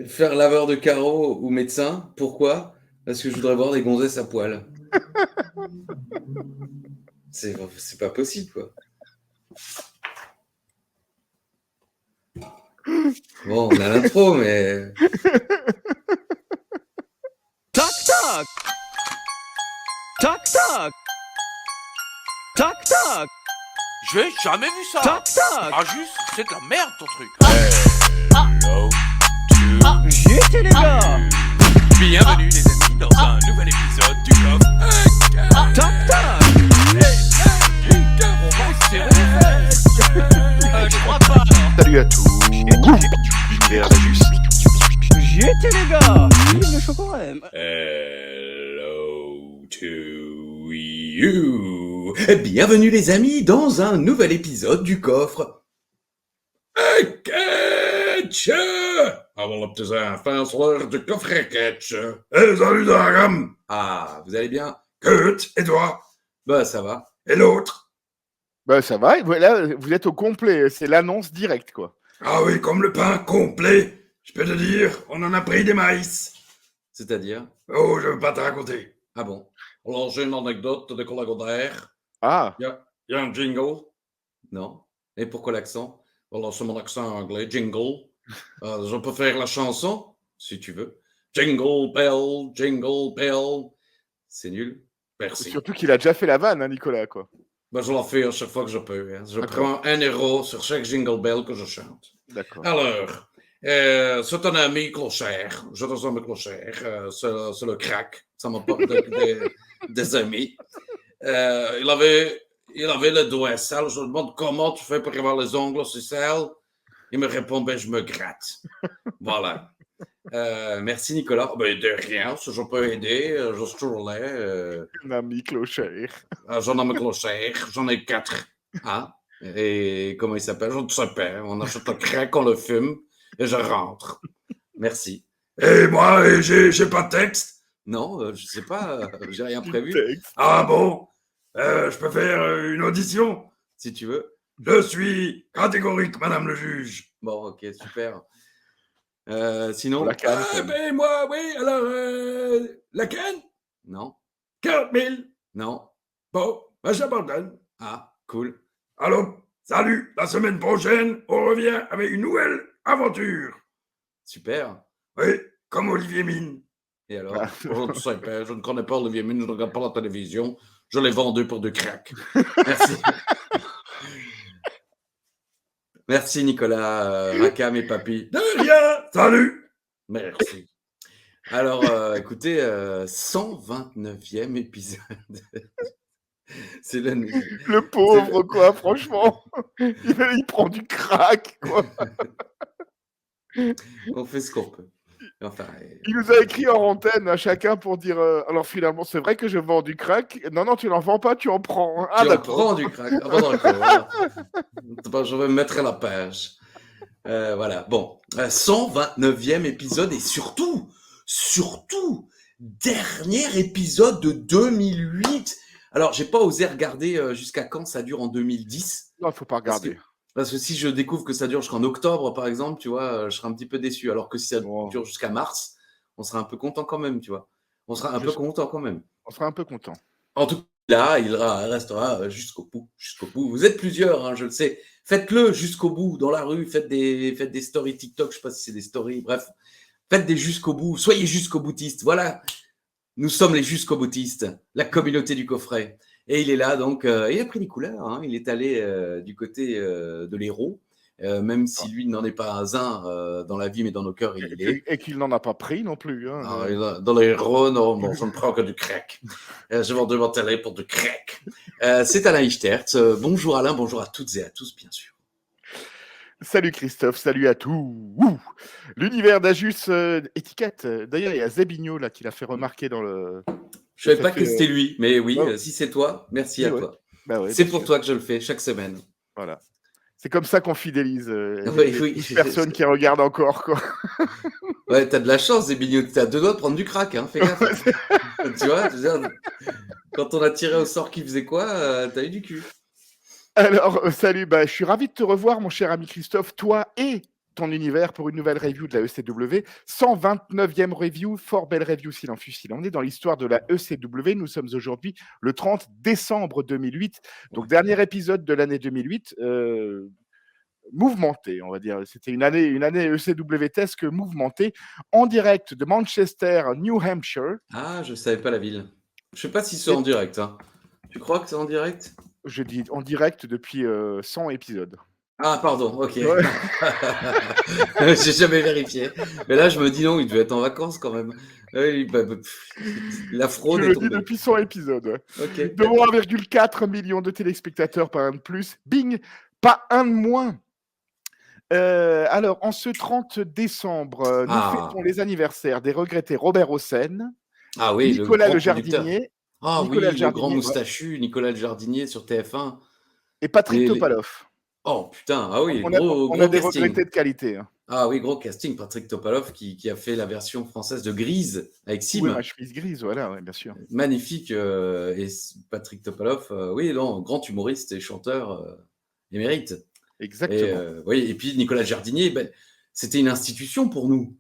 Faire laveur de carreaux ou médecin. Pourquoi? Parce que je voudrais voir des gonzesses à poil. C'est pas possible, quoi. Bon, on a l'intro, mais... Toc toc. Toc toc. Toc toc. J'ai jamais vu ça. Toc toc. Ah juste, c'est de la merde ton truc. J'étais les gars. Bienvenue les amis dans un nouvel épisode du coffre. Toc toc. On va se serrer les fesses. Je crois pas. Salut à tous. L'univers d'Ajus. J'étais les gars. Vive le chocolat. Hello to you. Bienvenue les amis dans un nouvel épisode du coffre. Catch! Avant le petit enfant sur l'heure du coffre à catch. Salut Dragam. Ah, vous allez bien? Kurt, et toi? Bah ça va. Et l'autre? Bah ça va, voilà, vous êtes au complet, c'est l'annonce directe quoi. Ah oui, comme le pain complet. Je peux te dire, on en a pris des maïs. C'est-à-dire? Oh, je veux pas te raconter. Ah bon? Alors j'ai une anecdote de collègue. Ah, Il y a un jingle? Non. Et pourquoi l'accent? Alors c'est mon accent anglais, jingle. Je peux faire la chanson, si tu veux. Jingle bell, jingle bell. C'est nul. Merci. surtout qu'il a déjà fait la vanne, hein, Nicolas quoi. Ben, je la fais à chaque fois que je peux. Hein. Je D'accord. prends 1 € sur chaque jingle bell que je chante. D'accord. Alors, c'est un ami clochère. Je te un clochère. C'est le crack. Ça m'apporte des amis. Il avait le doigt sale. Je lui demande comment tu fais pour avoir les ongles aussi sales. Il me répond, ben, je me gratte. Voilà. Merci Nicolas. Ben, de rien, si je peux aider, je suis toujours là. Un ami clochère. J'en ai un clochère, j'en ai 4. Ah, et comment il s'appelle? Je ne sais pas. On achète un crack, on le fume, et je rentre. Merci. Et moi, j'ai pas de texte. Non, je sais pas, j'ai rien prévu. Texte. Ah bon? Je peux faire une audition? Si tu veux. Je suis catégorique, madame le juge. Bon, ok, super. Sinon... La canne, quoi. Ben moi, oui, alors, la canne? Non, 40 000. non. Bon, ben j'abandonne. Ah, cool. Alors, salut, la semaine prochaine, on revient avec une nouvelle aventure. Super. Oui, comme Olivier Mine. Et alors? Je ne sais pas, je ne connais pas Olivier Mine, je ne regarde pas la télévision. Je l'ai vendu pour du crack. Merci. Merci Nicolas, Rakam et Papy. De rien, salut. Merci. Alors, écoutez, 129e épisode. C'est Le pauvre quoi, franchement. Il prend du crack quoi. On fait ce qu'on peut. Enfin, Il nous a écrit en antenne à chacun pour dire alors finalement c'est vrai que je vends du crack. Non, tu n'en vends pas, tu en prends. Ah tu en d'accord. prends du crack. Ah, bon, d'accord, voilà. Je vais me mettre à la page. Voilà, bon. 129e épisode et surtout, dernier épisode de 2008. Alors, j'ai pas osé regarder jusqu'à quand ça dure en 2010. Non, faut pas regarder. Parce que si je découvre que ça dure jusqu'en octobre, par exemple, tu vois, je serai un petit peu déçu. Alors que si ça dure jusqu'à mars, on sera un peu content quand même, tu vois. On sera un peu content quand même. On sera un peu content. En tout cas, là, il restera jusqu'au bout. Vous êtes plusieurs, hein, je le sais. Faites-le jusqu'au bout, dans la rue. Faites des stories TikTok, je sais pas si c'est des stories, bref. Faites des jusqu'au bout. Soyez jusqu'au boutistes. Voilà. Nous sommes les jusqu'au boutistes, la communauté du coffret. Et il est là, donc, il a pris des couleurs. Hein, il est allé du côté de l'héros, même si lui n'en est pas un dans la vie, mais dans nos cœurs, il est. Et qu'il n'en a pas pris non plus. Hein, dans les héros, non, je ne prends que du crack. Je vais en demander pour du crack. C'est Alain Ichtertz. Bonjour Alain, bonjour à toutes et à tous, bien sûr. Salut Christophe, salut à tous. L'univers d'Ajus étiquette. D'ailleurs, il y a Zebigno là qui l'a fait remarquer dans le. Je ne savais pas que c'était lui, mais oui, Ouais. si c'est toi, merci à toi. Bah ouais, c'est pour toi que je le fais chaque semaine. Voilà. C'est comme ça qu'on fidélise les personnes qui regardent encore, quoi. Ouais, t'as de la chance, Zebigno. T'as 2 doigts de prendre du crack, hein, fais gaffe. Tu vois, je veux dire, quand on a tiré au sort qui faisait quoi, t'as eu du cul. Alors, salut, je suis ravi de te revoir, mon cher ami Christophe, toi et ton univers pour une nouvelle review de la ECW. 129e review, fort belle review s'il en fut, s'il en est. Dans l'histoire de la ECW, nous sommes aujourd'hui le 30 décembre 2008. Donc, dernier épisode de l'année 2008. Mouvementé, on va dire. C'était une année ECW-tesque mouvementée, en direct de Manchester, New Hampshire. Ah, je savais pas la ville. Je sais pas si c'est en direct. Hein. Tu crois que c'est en direct? Je dis en direct depuis 100 épisodes. Ah, pardon, ok. Ouais. J'ai jamais vérifié. Mais là, je me dis non, il devait être en vacances quand même. Oui, la fraude Je est le dis tombée. depuis 100 épisodes. Ouais. Ok. Devant 1,4 million de téléspectateurs, pas un de plus. Bing, pas un de moins. Alors, en ce 30 décembre, nous fêtons les anniversaires des regrettés Robert Hossein, Ah oui, Nicolas le Le grand producteur. Jardinier, Ah Nicolas oui, Le le grand Jardinier, ouais, moustachu, Nicolas Le Jardinier sur TF1. et Patrick Les- Topalov. Oh putain, ah oui, On a gros des casting. regrettés de qualité. Hein. Ah oui, gros casting. Patrick Topalov qui a fait la version française de Grise avec Sim. Oui, ma chemise grise, voilà, ouais, bien sûr. Magnifique. Et Patrick Topalov, oui, non, grand humoriste et chanteur émérite. Exactement. Et puis Nicolas Jardinier, ben, c'était une institution pour nous.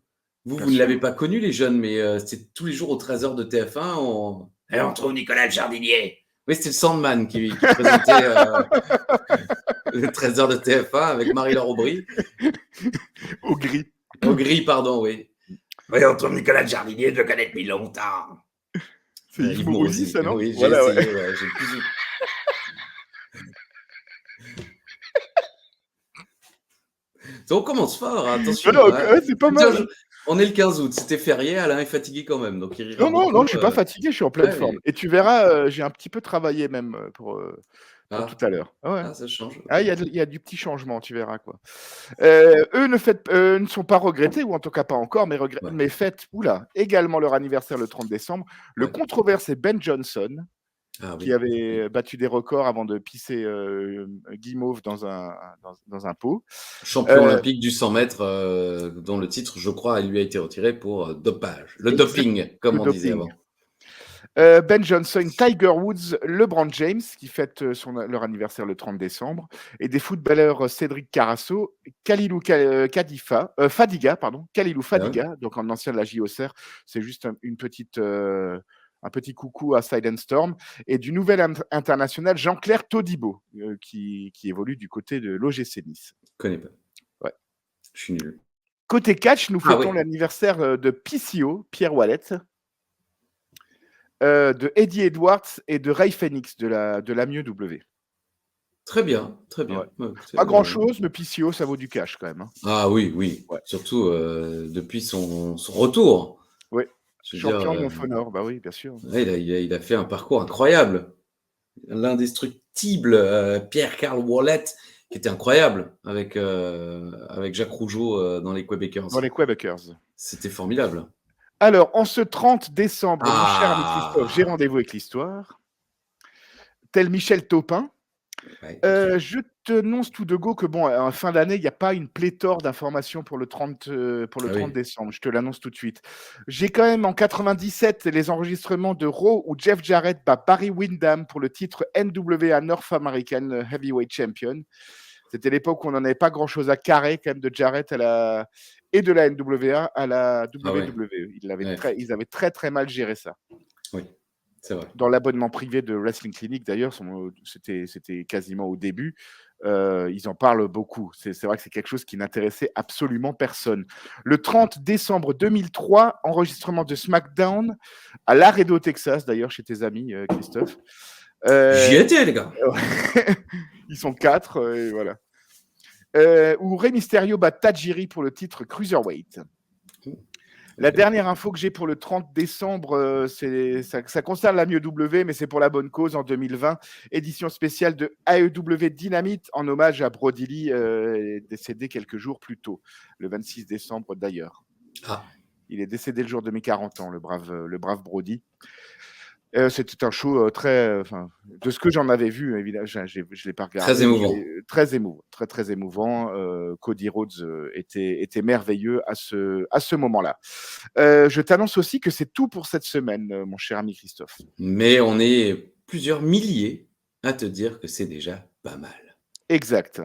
Vous Bien ne sûr. l'avez pas connu, les jeunes, mais c'était tous les jours aux 13h de TF1. Et on trouve Nicolas le Jardinier. Oui, c'était le Sandman qui présentait le 13h de TF1 avec Marie-Laure Aubry. Au gris. Aubry, pardon, oui. Oui, on trouve Nicolas le Jardinier, je le connais depuis longtemps. C'est Yves Yves Mourouzi, ça, non? Oui, j'ai Voilà, ouais. essayé, ouais, j'ai plus... On commence fort, hein, attention. Non, hein. ouais, c'est pas mal. Putain, on est le 15 août, c'était férié, Alain est fatigué quand même, donc il rira Non, beaucoup, je suis pas fatigué, je suis en pleine ouais, forme. mais- Et tu verras, j'ai un petit peu travaillé même pour Ah. tout à l'heure. Ah ouais. Ah, ça change. Ah, il y a du petit changement, tu verras quoi. Eux ne sont pas regrettés, ou en tout cas pas encore, mais, Ouais. mais fêtent également leur anniversaire le 30 décembre. Le Ouais. controversé Ben Johnson, Ah, oui. qui avait battu des records avant de pisser Guimauve dans un pot. Champion olympique du 100 mètres, dont le titre, je crois, lui a été retiré pour dopage. Le doping, comme Le on disait doping. avant. Ben Johnson, Tiger Woods, LeBron James, qui fêtent leur anniversaire le 30 décembre, et des footballeurs Cédric Carasso, Kalilou Fadiga, donc en ancien de la JOCR, c'est juste un petit coucou à Silent Storm, et du nouvel international Jean-Claire Todibo, qui évolue du côté de l'OGC Nice. Je connais pas. Ouais. Je suis nul. Côté catch, nous fêtons oui. l'anniversaire de PCO, Pierre Wallet, de Eddie Edwards et de Ray Phoenix de la Mieux W. Très bien, très bien. Ouais. Ouais, Pas grand-chose, mais PCO, ça vaut du cash quand même. Hein. Ah oui, oui. Ouais. Surtout depuis son retour. Oui. Je veux Champion dire, de Monfonor, bah oui, bien sûr. ouais, il a fait un parcours incroyable. L'indestructible Pierre-Carl Wallet, qui était incroyable avec Jacques Rougeau dans les Québécois. Dans les Québécois. C'était formidable. Alors, en ce 30 décembre, mon cher ami Christophe, j'ai rendez-vous avec l'histoire. Tel Michel Taupin. Ouais. Je t'annonce tout de go que, en fin d'année, il n'y a pas une pléthore d'informations pour le 30 décembre. Je te l'annonce tout de suite. J'ai quand même en 97 les enregistrements de Raw où Jeff Jarrett bat Barry Windham pour le titre NWA North American Heavyweight Champion. C'était l'époque où on n'en avait pas grand-chose à carrer quand même de Jarrett et de la NWA à la WWE. Ils avaient très très mal géré ça. Oui, c'est vrai. Dans l'abonnement privé de Wrestling Clinic, d'ailleurs, c'était quasiment au début. Ils en parlent beaucoup. C'est vrai que c'est quelque chose qui n'intéressait absolument personne. Le 30 décembre 2003, enregistrement de SmackDown à Laredo, Texas, d'ailleurs, chez tes amis, Christophe. J'y étais, les gars. Ils sont 4, et voilà. Où Rey Mysterio bat Tajiri pour le titre Cruiserweight. La dernière info que j'ai pour le 30 décembre, ça concerne la Mieux W, mais c'est pour la bonne cause en 2020. Édition spéciale de AEW Dynamite en hommage à Brody Lee, décédé quelques jours plus tôt, le 26 décembre d'ailleurs. Ah. Il est décédé le jour de mes 40 ans, le brave Brody. C'était un show de ce que j'en avais vu, évidemment, je ne l'ai pas regardé. Très émouvant. Très émouvant, très émouvant. Cody Rhodes était merveilleux à ce moment-là. Je t'annonce aussi que c'est tout pour cette semaine, mon cher ami Christophe. Mais on est plusieurs milliers à te dire que c'est déjà pas mal. Exact.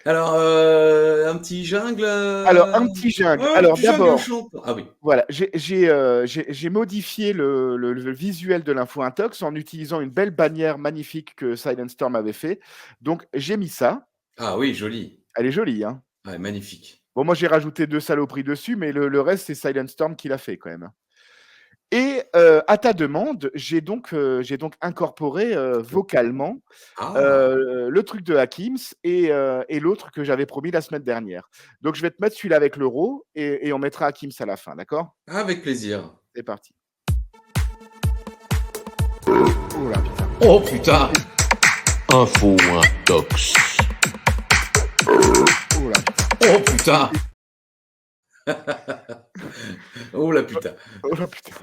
Alors, un petit jungle. Alors, un petit jungle. Un Alors, petit jungle d'abord, chantant. Ah oui. voilà, j'ai modifié le visuel de l'info intox en utilisant une belle bannière magnifique que Silent Storm avait fait. Donc, j'ai mis ça. Ah oui, joli. Elle est jolie, hein. Ouais, magnifique. Bon, moi, j'ai rajouté 2 saloperies dessus, mais le reste, c'est Silent Storm qui l'a fait quand même. Et à ta demande, j'ai donc incorporé vocalement Ah, le truc de Hakims et l'autre que j'avais promis la semaine dernière. Donc, je vais te mettre celui-là avec l'euro et on mettra Hakims à la fin, d'accord? avec plaisir. C'est parti. Oh là, putain. Oh putain. Info intox. Oh là, putain. Oh putain. Oh la putain. Oh là, putain.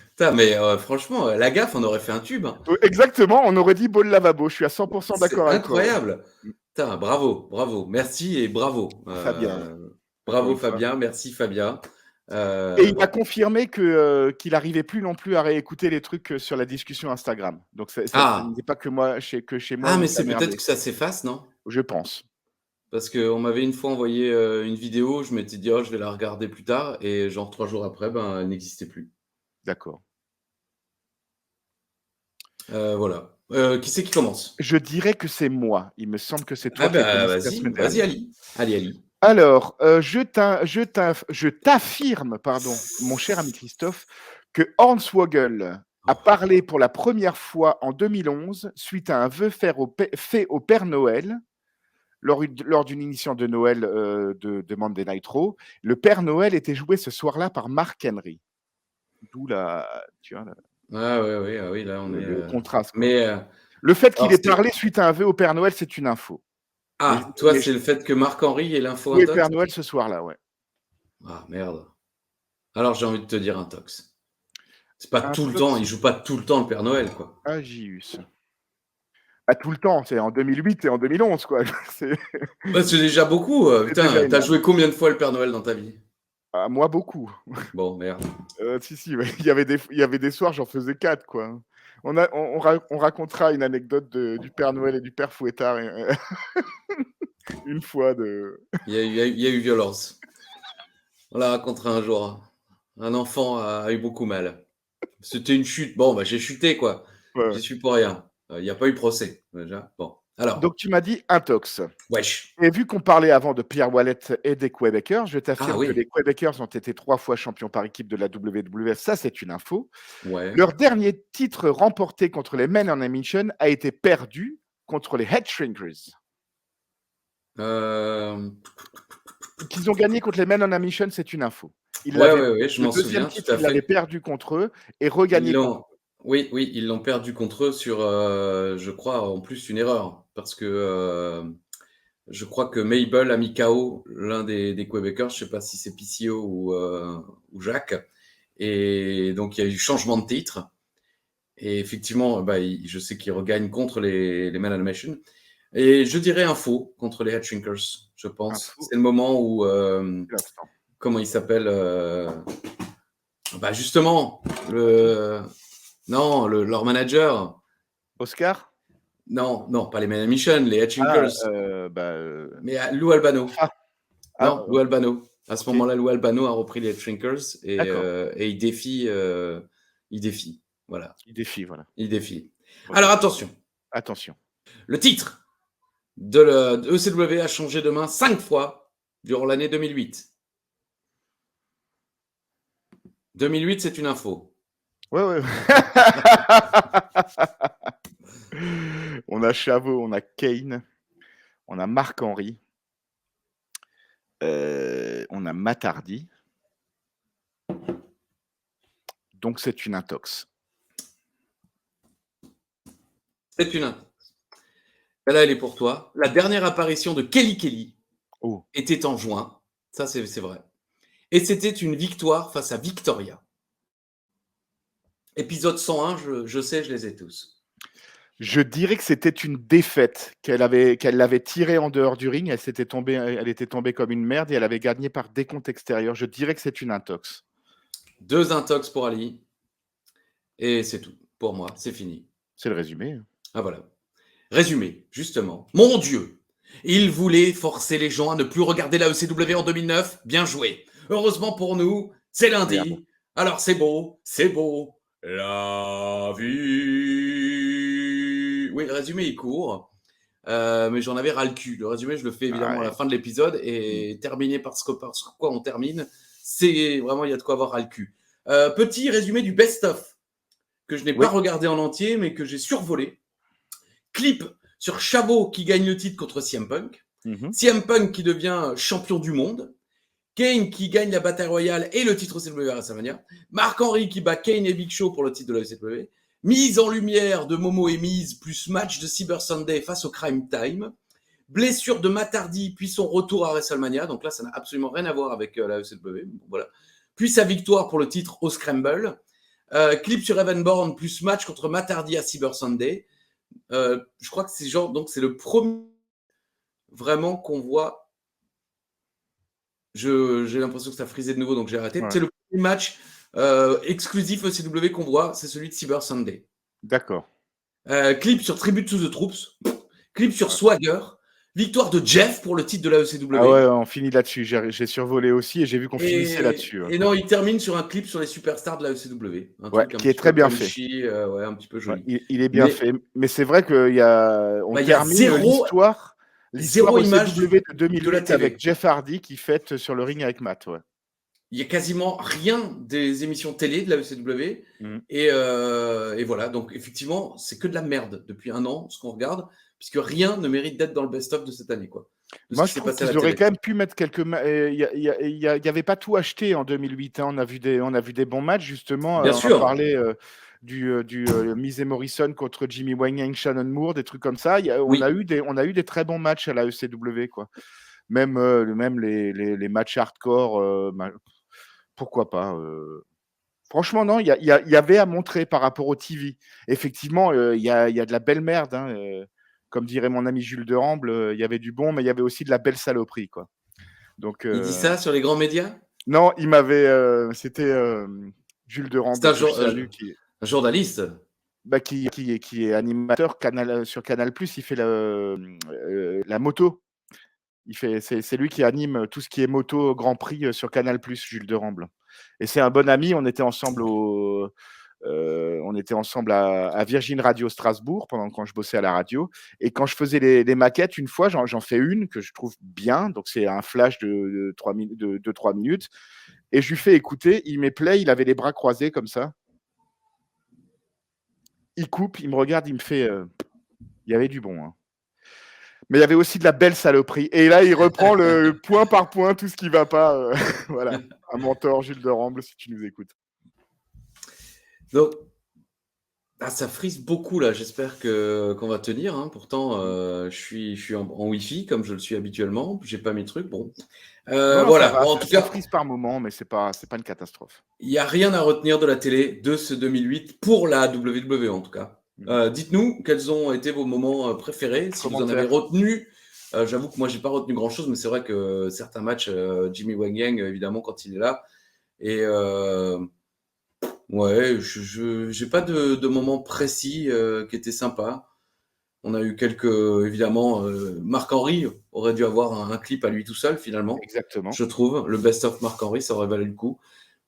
Putain, mais franchement, la gaffe, on aurait fait un tube. Hein. Exactement, on aurait dit bol lavabo. Je suis à 100% C'est d'accord avec toi. incroyable. Putain, bravo, bravo. Merci et bravo. Fabien. Bravo Encore une fois. Fabien, merci Fabien. Et il voilà. a confirmé qu'il n'arrivait plus non plus à réécouter les trucs sur la discussion Instagram. Donc, ce n'est pas que chez moi. Ah, où mais ça c'est a peut-être merdé. que ça s'efface, non? Je pense. Parce qu'on m'avait une fois envoyé une vidéo, je m'étais dit, oh, je vais la regarder plus tard, et genre 3 jours après, ben, elle n'existait plus. D'accord. Voilà. Qui c'est qui commence? Je dirais que c'est moi. Il me semble que c'est toi Ah qui as bah commencé la vas-y, semaine vas-y dernière. Ali. Allez Ali. Alors, je t'affirme, pardon, mon cher ami Christophe, que Hornswoggle a parlé pour la première fois en 2011 suite à un vœu fait au Père Noël lors d'une émission de Noël de Monday Night Raw. Le Père Noël était joué ce soir-là par Mark Henry. D'où tu vois, Ah ouais, ah oui, là on est. le contraste. Quoi. Mais Le fait qu'il alors, ait parlé suite à un vœu au Père Noël, c'est une info. ah, toi c'est le fait que Marc-Henri ait l'info Oui, le intox? Père Noël ce soir-là, ouais. Ah merde. Alors j'ai envie de te dire intox. C'est pas tout le Intox. temps, il joue pas tout le temps le Père Noël, quoi. Agius. À tout le temps, c'est en 2008 et en 2011, quoi. C'est Ouais, c'est déjà beaucoup. Putain, déjà t'as énorme. joué combien de fois le Père Noël dans ta vie? Ah, moi, beaucoup. Bon, merde. Si, ouais. Il y avait des soirs, j'en faisais 4, quoi. On racontera une anecdote du Père Noël et du Père Fouettard une fois de. Il y a eu violence. On l'a raconté un jour. Un enfant a eu beaucoup mal. C'était une chute. Bon, bah j'ai chuté, quoi. Ouais. J'y suis pour rien. Il n'y a pas eu procès, déjà. Bon, alors. Donc, tu m'as dit intox. Wesh. Et vu qu'on parlait avant de Pierre Wallet et des Québécois, je t'affirme oui. que les Québécois ont été 3 fois champions par équipe de la WWF. Ça, c'est une info. Ouais. Leur dernier titre remporté contre les Men on a Mission a été perdu contre les Headshrinkers. Qu'ils ont gagné contre les Men on a Mission, c'est une info. Ouais, je m'en souviens. Le deuxième titre, il l'avait perdu contre eux et regagné contre eux. Oui, ils l'ont perdu contre eux sur, je crois, en plus, une erreur. Parce que je crois que Mabel a mis KO l'un des Québécois. Je ne sais pas si c'est PCO ou Jacques. Et donc, il y a eu changement de titre. Et effectivement, je sais qu'ils regagnent contre les Men Animation. Et je dirais un faux contre les Headshrinkers, je pense. C'est le moment où... comment il s'appelle justement, leur manager. Oscar? Non, pas les Men Mission, les Headshrinkers. Mais Lou Albano. Lou Albano. À ce moment-là, Lou Albano a repris les Headshrinkers et il défie. Voilà. Il défie, voilà. Il défie. Okay. Alors attention. Le titre de ECW a changé de main 5 fois durant l'année 2008. 2008, c'est une info. Ouais. On a Chavo, on a Kane, on a Marc-Henri, on a Matardi. Donc, c'est une intox. C'est une intox. Là, elle est pour toi. La dernière apparition de Kelly était en juin. Ça, c'est vrai. Et c'était une victoire face à Victoria. Épisode 101, je sais, je les ai tous. Je dirais que c'était une défaite, qu'elle l'avait tirée en dehors du ring, elle était tombée comme une merde et elle avait gagné par décompte extérieur. Je dirais que c'est une intox. 2 intox pour Ali. Et c'est tout. Pour moi, c'est fini. C'est le résumé. Ah voilà. Résumé, justement. Mon Dieu. Il voulait forcer les gens à ne plus regarder la ECW en 2009. Bien joué. Heureusement pour nous, c'est lundi. Merde. Alors c'est beau. La vie. Oui, le résumé est court. Mais j'en avais ras le cul. Le résumé, je le fais évidemment à la fin de l'épisode. Et terminer par ce quoi on termine, c'est vraiment, il y a de quoi avoir ras le cul. Petit résumé du best-of que je n'ai pas regardé en entier, mais que j'ai survolé. Clip sur Chavo qui gagne le titre contre CM Punk. CM Punk qui devient champion du monde. Kane qui gagne la bataille royale et le titre OCW à WrestleMania. Mark Henry qui bat Kane et Big Show pour le titre de la WCW. Mise en lumière de Momo et Miz plus match de Cyber Sunday face au Crime Time. Blessure de Matt Hardy puis son retour à WrestleMania. Donc là, ça n'a absolument rien à voir avec la WCW. Bon, voilà. Puis sa victoire pour le titre au Scramble. Clip sur Evan Bourne plus match contre Matt Hardy à Cyber Sunday. Je crois que c'est donc c'est le premier vraiment qu'on voit. J'ai l'impression que ça a frisé de nouveau, donc j'ai arrêté. Ouais. C'est le premier match exclusif ECW qu'on voit, c'est celui de Cyber Sunday. D'accord. Clip sur Tribute to the Troops. Clip sur Swagger. Victoire de Jeff pour le titre de la ECW. Ah ouais, on finit là-dessus. J'ai survolé aussi et j'ai vu qu'on finissait là-dessus. Et non, il termine sur un clip sur les superstars de la ECW. Qui est très bien fait. Ouais, un petit peu joli. Ouais, il est bien fait. Mais c'est vrai qu'on termine l'histoire. Zéro image de 2008 avec Jeff Hardy qui fête sur le ring avec Matt. Ouais. Il n'y a quasiment rien des émissions télé de la ECW. Et voilà, donc effectivement, c'est que de la merde depuis un an, ce qu'on regarde, puisque rien ne mérite d'être dans le best-of de cette année. Quoi, moi, je trouve qu'ils auraient quand même pu mettre quelques... Il n'y avait pas tout acheté en 2008. Hein. On a vu des bons matchs, justement. Bien sûr. On a parlé du Miz et Morrison contre Jimmy Wang, Shannon Moore, des trucs comme ça. On a eu des très bons matchs à la ECW. Quoi. Même les matchs hardcore, pourquoi pas Franchement, non, il y avait à montrer par rapport au TV. Effectivement, il y a de la belle merde. Hein, comme dirait mon ami Jules de Ramble, il y avait du bon, mais il y avait aussi de la belle saloperie. Quoi. Donc, il dit ça sur les grands médias ? Non, il m'avait... c'était Jules de Ramble. C'est un journaliste qui est animateur sur Canal+, il fait la moto. C'est lui qui anime tout ce qui est moto Grand Prix sur Canal+, Jules de Ramble. Et c'est un bon ami, on était ensemble à Virgin Radio Strasbourg quand je bossais à la radio. Et quand je faisais les maquettes, une fois, j'en fais une que je trouve bien. Donc, c'est un flash de 3 minutes. Et je lui fais écouter, il met play, il avait les bras croisés comme ça. Il coupe, il me regarde, il me fait... il y avait du bon. Hein. Mais il y avait aussi de la belle saloperie. Et là, il reprend le point par point, tout ce qui ne va pas. Voilà. Un mentor, Jules de Ramble, si tu nous écoutes. Donc, ça frise beaucoup, là. J'espère qu'on va tenir. Hein. Pourtant, je suis en Wi-Fi, comme je le suis habituellement. Je n'ai pas mes trucs. Bon. Voilà. En tout cas, ça frise par moment, mais ce n'est pas une catastrophe. Il n'y a rien à retenir de la télé de ce 2008 pour la WWE, en tout cas. Dites-nous quels ont été vos moments préférés, si vous en avez retenu. J'avoue que moi, je n'ai pas retenu grand-chose, mais c'est vrai que certains matchs, Jimmy Wang Yang, évidemment, quand il est là. Et ouais, je n'ai pas de moments précis qui étaient sympas. On a eu évidemment, Mark Henry aurait dû avoir un clip à lui tout seul, finalement. Exactement. Je trouve, le best-of Mark Henry, ça aurait valu le coup.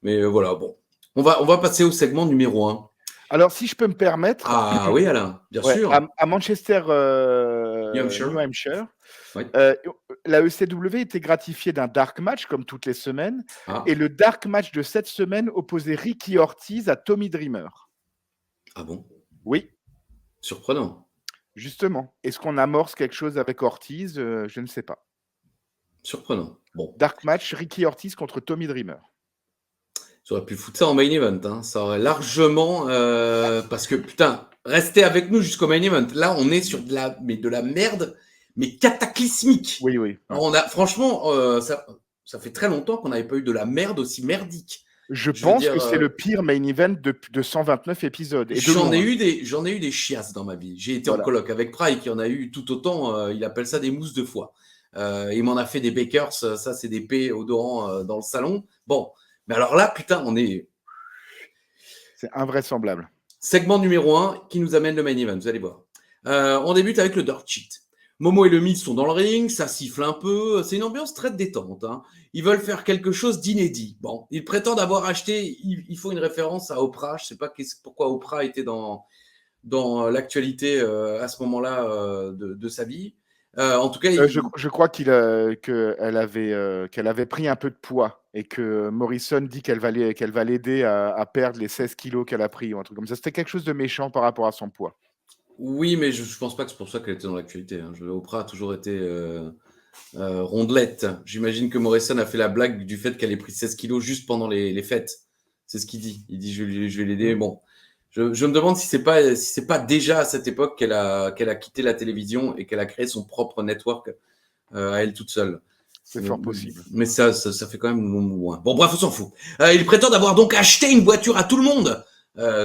Mais voilà, bon. On va passer au segment numéro 1. Alors, si je peux me permettre... Ah oui, Alain, bien sûr. À Manchester, New Hampshire, oui. La ECW était gratifiée d'un dark match, comme toutes les semaines. Et le dark match de cette semaine opposait Ricky Ortiz à Tommy Dreamer. Ah bon ? Oui. Surprenant. Justement. Est-ce qu'on amorce quelque chose avec Ortiz ? Je ne sais pas. Surprenant. Bon. Dark match, Ricky Ortiz contre Tommy Dreamer. J'aurais pu foutre ça en main event. Hein. Ça aurait largement... parce que, putain, restez avec nous jusqu'au main event. Là, on est sur de la merde, mais cataclysmique. Oui, oui. Alors, franchement, ça fait très longtemps qu'on n'avait pas eu de la merde aussi merdique. Je pense que c'est le pire main event de 129 épisodes. Et j'en ai eu des chiasses dans ma vie. J'ai été en coloc avec Pry qui en a eu tout autant. Il appelle ça des mousses de foie. Il m'en a fait des Bakers. Ça, c'est des P odorants dans le salon. Bon. Mais alors là, putain, c'est invraisemblable. Segment numéro 1 qui nous amène le main event, vous allez voir. On débute avec le Dirt Sheet. Momo et le Miz sont dans le ring, ça siffle un peu, c'est une ambiance très détente. Hein. Ils veulent faire quelque chose d'inédit. Bon, ils prétendent avoir acheté, il faut une référence à Oprah, je ne sais pas pourquoi Oprah était dans l'actualité à ce moment-là de sa vie. En tout cas, Je crois qu'elle avait pris un peu de poids et que Morrison dit qu'elle va l'aider à perdre les 16 kilos qu'elle a pris ou un truc comme ça. C'était quelque chose de méchant par rapport à son poids. oui, mais je ne pense pas que c'est pour ça qu'elle était dans l'actualité. Hein. Oprah a toujours été rondelette. J'imagine que Morrison a fait la blague du fait qu'elle ait pris 16 kilos juste pendant les fêtes. C'est ce qu'il dit. Il dit je vais l'aider. Bon, je me demande si c'est pas déjà à cette époque qu'elle a quitté la télévision et qu'elle a créé son propre network à elle toute seule. C'est fort possible. Mais ça fait quand même loin. Bon, bref, on s'en fout. Il prétend avoir donc acheté une voiture à tout le monde,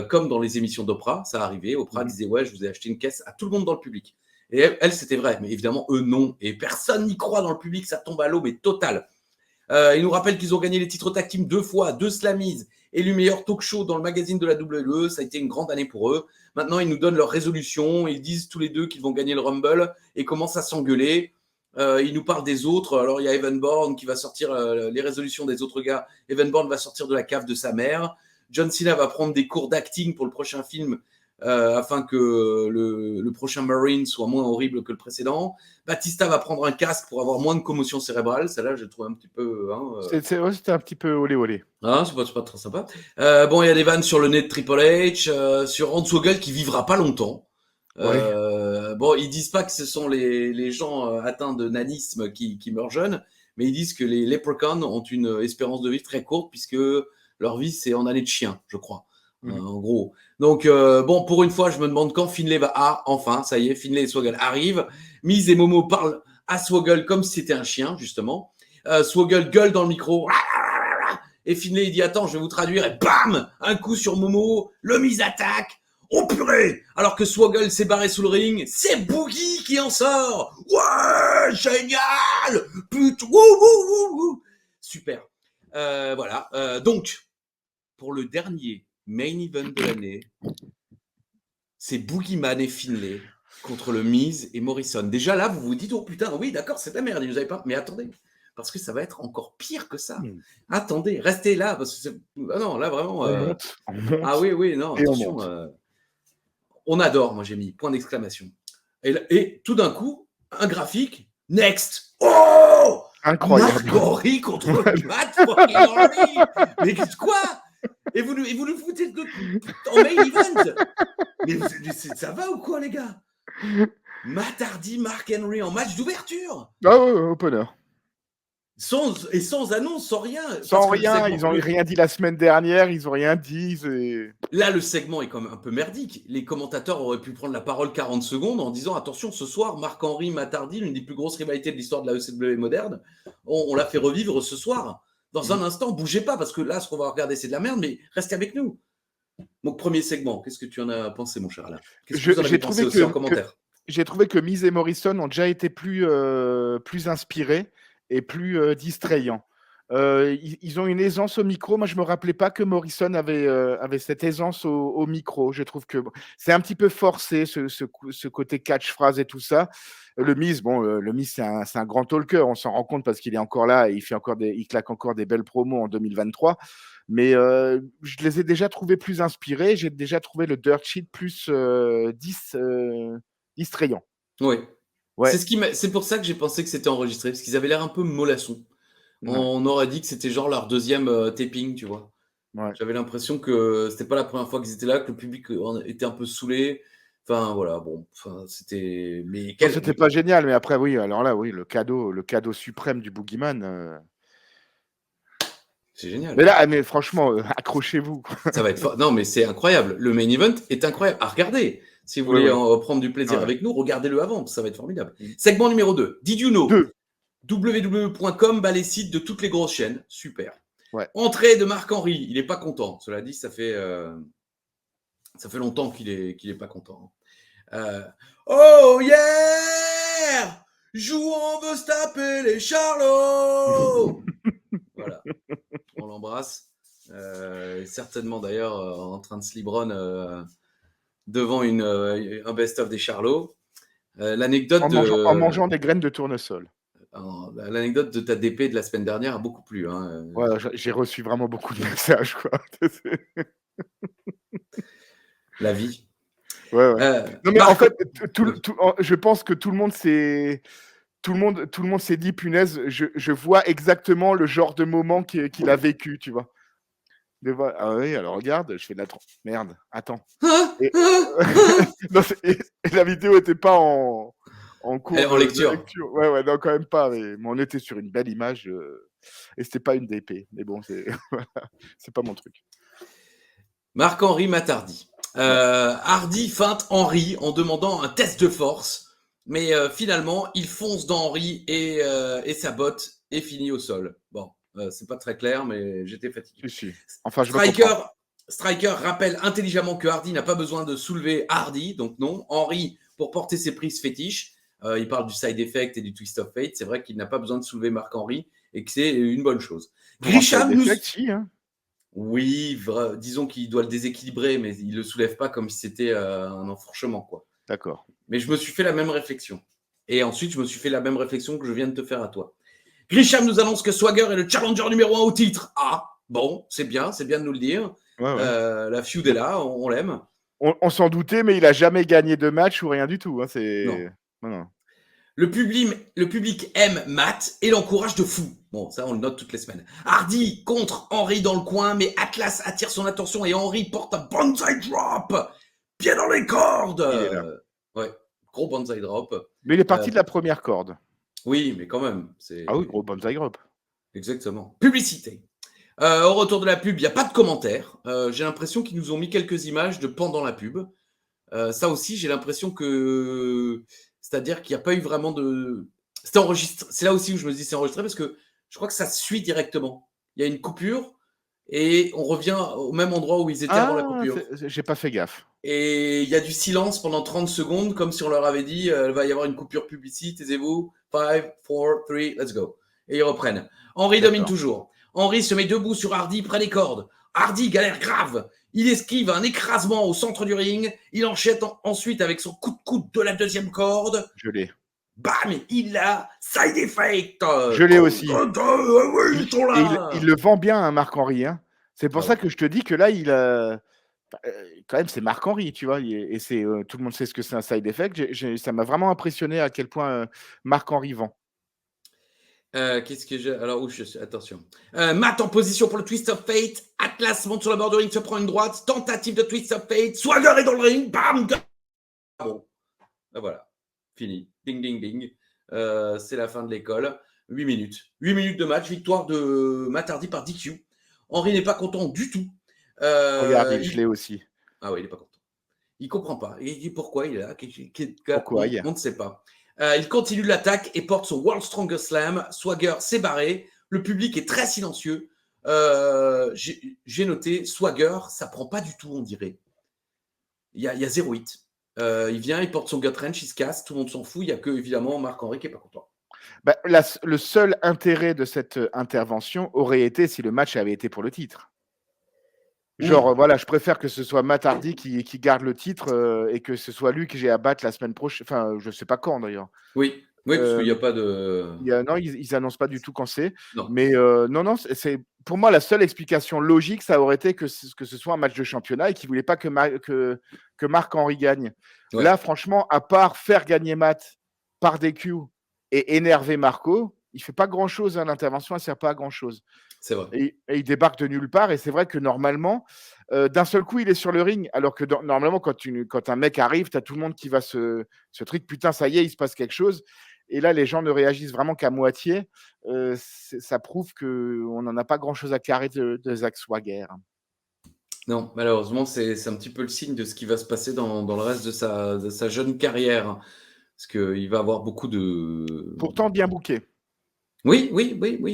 comme dans les émissions d'Oprah. Ça arrivait. Oprah disait ouais, je vous ai acheté une caisse à tout le monde dans le public. Et elle, c'était vrai. Mais évidemment, eux, non. Et personne n'y croit dans le public. Ça tombe à l'eau, mais total. Ils nous rappellent qu'ils ont gagné les titres tag team 2 fois, 2 Slammies, élu meilleur talk show dans le magazine de la WWE. Ça a été une grande année pour eux. Maintenant, ils nous donnent leur résolution. Ils disent tous les deux qu'ils vont gagner le Rumble et commencent à s'engueuler. Ils nous parlent des autres. Alors, il y a Evan Bourne qui va sortir les résolutions des autres gars. Evan Bourne va sortir de la cave de sa mère. John Cena va prendre des cours d'acting pour le prochain film afin que le prochain Marine soit moins horrible que le précédent. Batista va prendre un casque pour avoir moins de commotion cérébrale. Celle-là, je trouve un petit peu... C'était un petit peu olé. Ah, c'est pas très sympa. Bon, il y a des vannes sur le nez de Triple H, sur Hornswoggle qui vivra pas longtemps. Bon, ils disent pas que ce sont les gens atteints de nanisme qui meurent jeunes, mais ils disent que les leprechauns ont une espérance de vie très courte puisque leur vie c'est en année de chien, je crois, en gros. Donc bon, pour une fois, je me demande quand Finlay va. Ah, enfin, ça y est, Finlay et Swoggle arrivent. Miz et Momo parlent à Swoggle comme si c'était un chien, justement. Swoggle gueule dans le micro. Et Finlay il dit attends, je vais vous traduire et bam, un coup sur Momo, le Miz attaque. Oh purée! Alors que Swoggle s'est barré sous le ring, c'est Boogie qui en sort! Ouais! Génial! Putain! Wouh! Super. Voilà. Donc, pour le dernier main event de l'année, c'est Boogeyman et Finlay contre le Miz et Morrison. Déjà là, vous vous dites, oh putain, oui, d'accord, c'est de la merde, ils nous avaient pas... Mais attendez, parce que ça va être encore pire que ça. Attendez, restez là, parce que ah non, là vraiment... On monte. Ah oui, non, et attention... On adore, moi j'ai mis point d'exclamation. Et tout d'un coup, un graphique, next. Oh! Incroyable. Mark Henry contre Matt fucking Hardy. Mais quoi? Et vous le foutez en main event? Mais ça va ou quoi, les gars? Matt Hardy, Mark Henry en match d'ouverture. Ah ouais, opener. Sans annonce, sans rien. Sans rien, ils n'ont rien dit la semaine dernière, ils n'ont rien dit. Là, le segment est quand même un peu merdique. Les commentateurs auraient pu prendre la parole 40 secondes en disant attention, ce soir, Marc-Henri Matt Hardy, l'une des plus grosses rivalités de l'histoire de la ECW moderne, on l'a fait revivre ce soir. Dans un instant, bougez pas, parce que là, ce qu'on va regarder, c'est de la merde, mais restez avec nous. Donc, premier segment, qu'est-ce que tu en as pensé, mon cher Alain? Qu'est-ce que vous en avez pensé aussi en commentaire? J'ai trouvé que Miz et Morrison ont déjà été plus inspirés et plus distrayants. Ils ont une aisance au micro. Moi, je me rappelais pas que Morrison avait cette aisance au micro. Je trouve que c'est un petit peu forcé ce côté catchphrase et tout ça. Le Miz, c'est un grand talker. On s'en rend compte parce qu'il est encore là et il claque encore des belles promos en 2023. Mais je les ai déjà trouvés plus inspirés. J'ai déjà trouvé le dirt sheet plus distrayant. Oui. Ouais. C'est pour ça que j'ai pensé que c'était enregistré, parce qu'ils avaient l'air un peu mollassons. Ouais. On aurait dit que c'était genre leur deuxième taping, tu vois. Ouais. J'avais l'impression que c'était pas la première fois qu'ils étaient là, que le public était un peu saoulé. Enfin, voilà, bon, c'était... Mais c'était pas génial, mais après, oui, alors là, oui, le cadeau suprême du Boogeyman... C'est génial. Mais franchement, accrochez-vous. Ça va être fort. Non, mais c'est incroyable. Le main event est incroyable. À regarder. Si vous voulez en prendre du plaisir avec nous, regardez-le avant. Ça va être formidable. Segment numéro 2. Did you know? www.com bat les sites de toutes les grosses chaînes. Super. Ouais. Entrée de Marc-Henry. Il n'est pas content. Cela dit, ça fait longtemps qu'il est pas content. Oh yeah! Jouons, on veut se taper les Charlots. Voilà. On l'embrasse. Certainement d'ailleurs en train de se libronne devant un best-of des Charlots. L'anecdote en mangeant des graines de tournesol. l'anecdote de ta DP de la semaine dernière a beaucoup plu. Hein. Ouais, j'ai reçu vraiment beaucoup de messages, quoi. La vie. Ouais. Non, mais en Marc, fait, je pense que tout le monde s'est dit, punaise, je vois exactement le genre de moment qu'il a vécu, tu vois. Ah oui, alors regarde, je fais de la merde, attends. Et non, et la vidéo était pas en cours en lecture. de lecture. Ouais, non, quand même pas. Mais on était sur une belle image et c'était pas une DP. Mais bon, c'est pas mon truc. Marc-Henri Matardi. Hardy feinte Henry en demandant un test de force, mais finalement, il fonce dans Henry et sa botte est finie au sol. Bon, c'est pas très clair, mais j'étais fatigué. Si. Enfin, je me comprends. Striker rappelle intelligemment que Hardy n'a pas besoin de soulever Hardy, donc non. Henry, pour porter ses prises fétiches, il parle du side effect et du twist of fate. C'est vrai qu'il n'a pas besoin de soulever Marc-Henry et que c'est une bonne chose. Grisham nous... Oui, disons qu'il doit le déséquilibrer, mais il le soulève pas comme si c'était un enfourchement, quoi. D'accord. Mais je me suis fait la même réflexion. Et ensuite, je me suis fait la même réflexion que je viens de te faire à toi. Grisham nous annonce que Swagger est le challenger numéro 1 au titre. Ah, bon, c'est bien de nous le dire. Ouais. La feud est là, on l'aime. On s'en doutait, mais il a jamais gagné de match ou rien du tout. Hein. Non. Le public aime Matt et l'encourage de fou. Bon, ça, on le note toutes les semaines. Hardy contre Henry dans le coin, mais Atlas attire son attention et Henry porte un banzai drop. Pied dans les cordes. Il est là. Ouais, gros banzai drop. Mais il est parti de la première corde. Oui, mais quand même. Ah oui, gros banzai drop. Exactement. Publicité. Au retour de la pub, il n'y a pas de commentaires. J'ai l'impression qu'ils nous ont mis quelques images de pendant la pub. Ça aussi, j'ai l'impression que... C'est-à-dire qu'il n'y a pas eu vraiment de... C'était enregistré. C'est là aussi où je me dis c'est enregistré parce que je crois que ça suit directement. Il y a une coupure et on revient au même endroit où ils étaient avant la coupure. J'ai pas fait gaffe. Et il y a du silence pendant 30 secondes comme si on leur avait dit il va y avoir une coupure publicité, taisez-vous. 5, 4, 3, let's go. Et ils reprennent. Henry domine toujours. Henry se met debout sur Hardy près des cordes. Hardy galère grave. Il esquive un écrasement au centre du ring. Il enchaîne ensuite avec son coup de coude de la deuxième corde. Je l'ai. Bam, il a side effect. Je l'ai aussi. Oui, ils sont là. Il le vend bien, hein, Marc-Henry. Hein. C'est pour ça que je te dis que là, quand même, c'est Marc-Henry, tu vois. Et tout le monde sait ce que c'est un side effect. Ça m'a vraiment impressionné à quel point Marc-Henry vend. Qu'est-ce que j'ai... Alors, où je suis? Attention. Matt en position pour le twist of fate. Atlas monte sur le bord du ring, se prend une droite. Tentative de twist of fate. Swagger est dans le ring. Bam. Bon. Ben voilà. Fini. Ding, ding, ding. C'est la fin de l'école. 8 minutes. 8 minutes de match. Victoire de Matt Hardy par DQ. Henry n'est pas content du tout. Regardez, je l'ai aussi. Ah oui, il n'est pas content. Il ne comprend pas. Il dit pourquoi il est là. Pourquoi on ne sait pas. Il continue l'attaque et porte son World Strongest Slam. Swagger s'est barré. Le public est très silencieux. J'ai noté Swagger, ça prend pas du tout, on dirait. Il y a 0 hit. Il vient, il porte son gut wrench, il se casse, tout le monde s'en fout. Il n'y a que, évidemment, Marc-Henry qui n'est pas content. Le seul intérêt de cette intervention aurait été si le match avait été pour le titre. Genre, voilà, je préfère que ce soit Matt Hardy qui garde le titre et que ce soit lui que j'ai à battre la semaine prochaine. Enfin, je ne sais pas quand d'ailleurs. Oui, parce qu'il n'y a pas de. Non, ils n'annoncent pas du tout quand c'est. Non. Mais non, c'est pour moi la seule explication logique, ça aurait été que ce soit un match de championnat et qu'ils ne voulaient pas que Marc-Henry gagne. Ouais. Là, franchement, à part faire gagner Matt par DQ et énerver Marco, il ne fait pas grand-chose. Hein, l'intervention, elle ne sert pas à grand-chose. C'est vrai. Et il débarque de nulle part. Et c'est vrai que normalement, d'un seul coup, il est sur le ring. Alors que normalement, quand un mec arrive, tu as tout le monde qui va se truc. Putain, ça y est, il se passe quelque chose. Et là, les gens ne réagissent vraiment qu'à moitié. Ça prouve qu'on n'en a pas grand-chose à carrer de Zack Swagger. Non, malheureusement, c'est un petit peu le signe de ce qui va se passer dans le reste de sa jeune carrière. Parce qu'il va avoir beaucoup de... Pourtant, bien booké. Oui.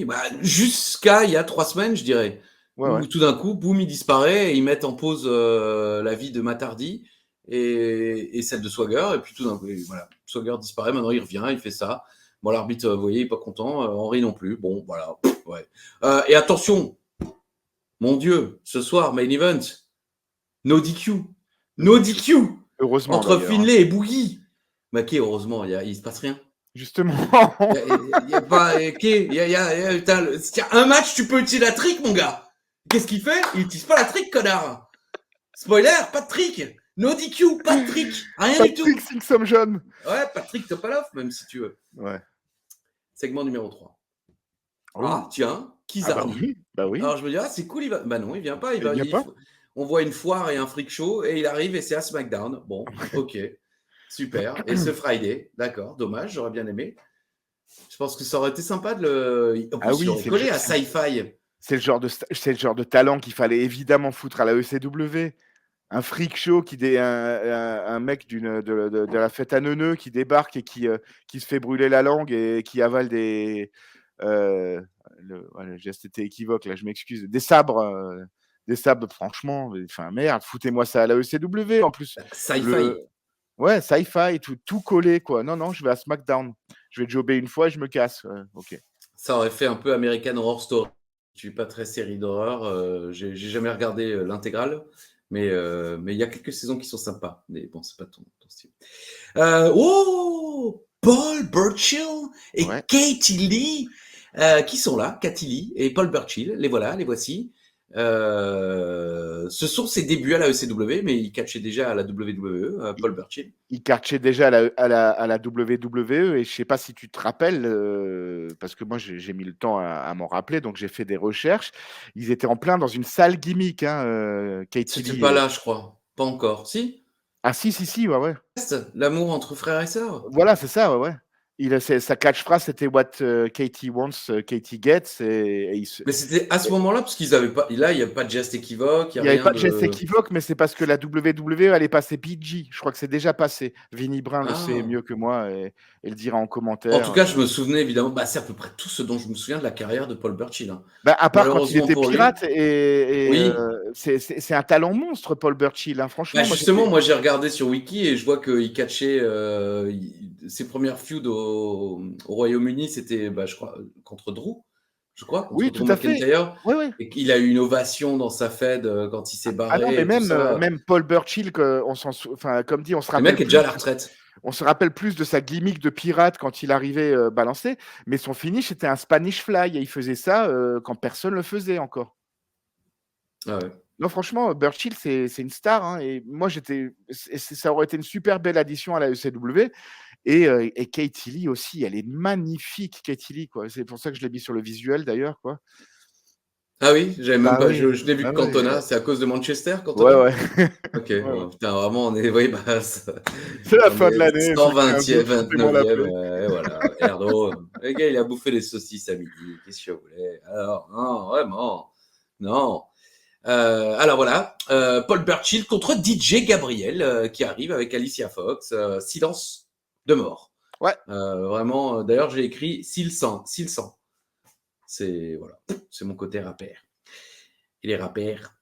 Bah, jusqu'à il y a 3 semaines, je dirais. Où tout d'un coup, boum, il disparaît et ils mettent en pause la vie de Matt Hardy et celle de Swagger. Et puis tout d'un coup, voilà, Swagger disparaît, maintenant il revient, il fait ça. Bon, l'arbitre, vous voyez, il n'est pas content. Henry non plus. Bon, voilà. Ouais. Et attention, mon Dieu, ce soir, main event, no DQ. No DQ. Heureusement. Entre Finlay et Boogie. Bah, qui, heureusement, il se passe rien. Justement. Il y a pas. Putain, tiens, un match, tu peux utiliser la trick, mon gars. Qu'est-ce qu'il fait? Il utilise pas la trick, connard. Spoiler, pas de trick. No DQ, pas de trick. Rien du tout. Patrick Simpson. Ouais, Patrick Topalov, même si tu veux. Ouais. Segment numéro 3. Oh. Ah, tiens, Kizarni. Bah oui. Alors je me dis, ah, c'est cool, il va. Bah non, il vient pas. Il vient pas. On voit une foire et un freak show et il arrive et c'est à SmackDown. Bon, ok, super. Et ce Friday, d'accord, dommage, j'aurais bien aimé. Je pense que ça aurait été sympa de le. En plus, il aurait collé à Sci-Fi. C'est le genre de talent qu'il fallait évidemment foutre à la ECW. Un freak show un mec de la fête à neuneux qui débarque et qui se fait brûler la langue et qui avale le geste était équivoque, là, je m'excuse. Des sabres, franchement, enfin merde, foutez-moi ça à la ECW en plus. Sci-Fi. Ouais, Sci-Fi, tout collé, quoi. Non, je vais à SmackDown. Je vais jobber une fois et je me casse. Ok. Ça aurait fait un peu American Horror Story. Je suis pas très série d'horreur. J'ai jamais regardé l'intégrale. Mais il y a quelques saisons qui sont sympas. Mais bon, c'est pas ton style. Paul Burchill et Katie Lee qui sont là. Katie Lee et Paul Burchill. Les voici. Ce sont ses débuts à la ECW, mais il catchait déjà à la WWE, Paul Burchill. Il catchait déjà à la WWE, et je sais pas si tu te rappelles, parce que moi j'ai mis le temps à m'en rappeler, donc j'ai fait des recherches. Ils étaient en plein dans une salle gimmick, Katie Lee. C'était pas là, je crois. Pas encore. Si? Ah si, ouais. L'amour entre frères et sœurs. Voilà, c'est ça, ouais. Sa catchphrase, c'était What Katie wants, Katie gets. Mais c'était à ce moment-là, parce qu'ils avaient pas. Là, il n'y a pas de geste équivoque. Il n'y avait pas de geste équivoque, mais c'est parce que la WWE allait passer PG. Je crois que c'est déjà passé. Vinny Brun le sait mieux que moi et le dira en commentaire. En tout cas, je me souvenais évidemment. Bah, c'est à peu près tout ce dont je me souviens de la carrière de Paul Burchill. Hein. Bah, à part quand il était pirate, oui. C'est un talent monstre, Paul Burchill. Hein, franchement. Bah, justement, moi j'ai regardé sur Wiki et je vois qu'il catchait ses premières feuds au Royaume-Uni, c'était, je crois, contre Drew. Je crois, contre oui, Drew tout à fait. Oui. Et qu'il a eu une ovation dans sa fed quand il s'est barré. Ah non, mais même Paul Burchill, comme dit, on se rappelle. Le mec est déjà à la retraite. On se rappelle plus de sa gimmick de pirate quand il arrivait balancé, mais son finish était un Spanish Fly et il faisait ça quand personne le faisait encore. Ah ouais. Non, franchement, Burchill, c'est une star. Hein, et moi, ça aurait été une super belle addition à la ECW. Et Katie Lee aussi, elle est magnifique, Katie Lee, quoi. C'est pour ça que je l'ai mis sur le visuel, d'ailleurs, quoi. Ah oui, j'avais même pas. Je l'ai vu que Cantona, c'est à cause de Manchester, Cantona. Ouais. Ok, bon, putain, vraiment, on est. Oui, c'est la fin de l'année. 120e, 29e, et voilà. Erdo, le gars, il a bouffé les saucisses à midi. Qu'est-ce que vous voulez? Alors, non, vraiment. Non. Alors voilà, Paul Burchill contre DJ Gabriel qui arrive avec Alicia Fox. Silence de mort. Ouais. Vraiment, d'ailleurs, j'ai écrit s'il sent. C'est voilà, c'est mon côté rappeur. Et les rappeurs.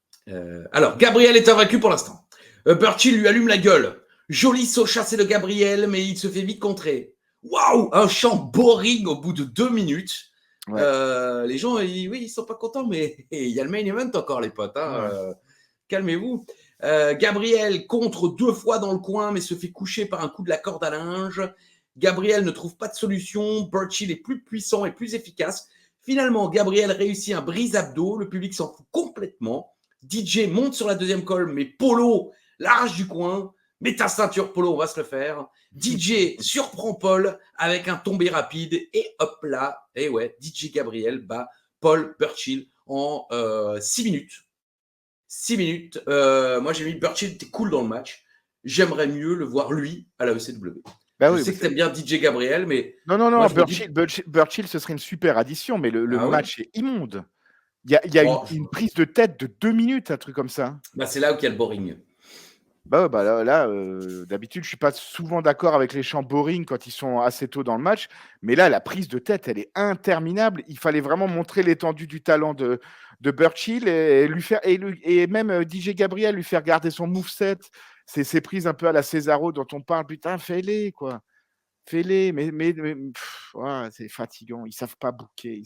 Alors, Gabriel est invaincu pour l'instant. Burchill lui allume la gueule. Joli saut chassé de Gabriel, mais il se fait vite contrer. Waouh, un chant boring au bout de 2 minutes. Ouais. Les gens, ils sont pas contents, mais il y a le main event encore, les potes. Hein. Ouais. Calmez-vous. Gabriel contre 2 fois dans le coin, mais se fait coucher par un coup de la corde à linge. Gabriel ne trouve pas de solution. Burchill est plus puissant et plus efficace. Finalement, Gabriel réussit un brise-abdos. Le public s'en fout complètement. DJ monte sur la deuxième colle, mais Polo l'arrache du coin. Mets ta ceinture, Polo, on va se le faire. DJ surprend Paul avec un tombé rapide. Et hop là, et ouais, DJ Gabriel bat Paul Burchill en 6 minutes. 6 minutes. Moi, j'ai mis Burchill, t'es cool dans le match. J'aimerais mieux le voir, lui, à la ECW. Je sais que t'aimes bien DJ Gabriel, mais... Non, Burchill, ce serait une super addition, mais le match est immonde. Il y a une prise de tête de 2 minutes, un truc comme ça. Bah, c'est là où il y a le boring. Là, d'habitude, je suis pas souvent d'accord avec les chants boring quand ils sont assez tôt dans le match, mais là, la prise de tête, elle est interminable. Il fallait vraiment montrer l'étendue du talent de Burchill et lui faire et même DJ Gabriel lui faire garder son moveset. Ces prises un peu à la Cesaro dont on parle, putain, fais-les, quoi. Fais-les, mais c'est fatigant. Ils savent pas booker,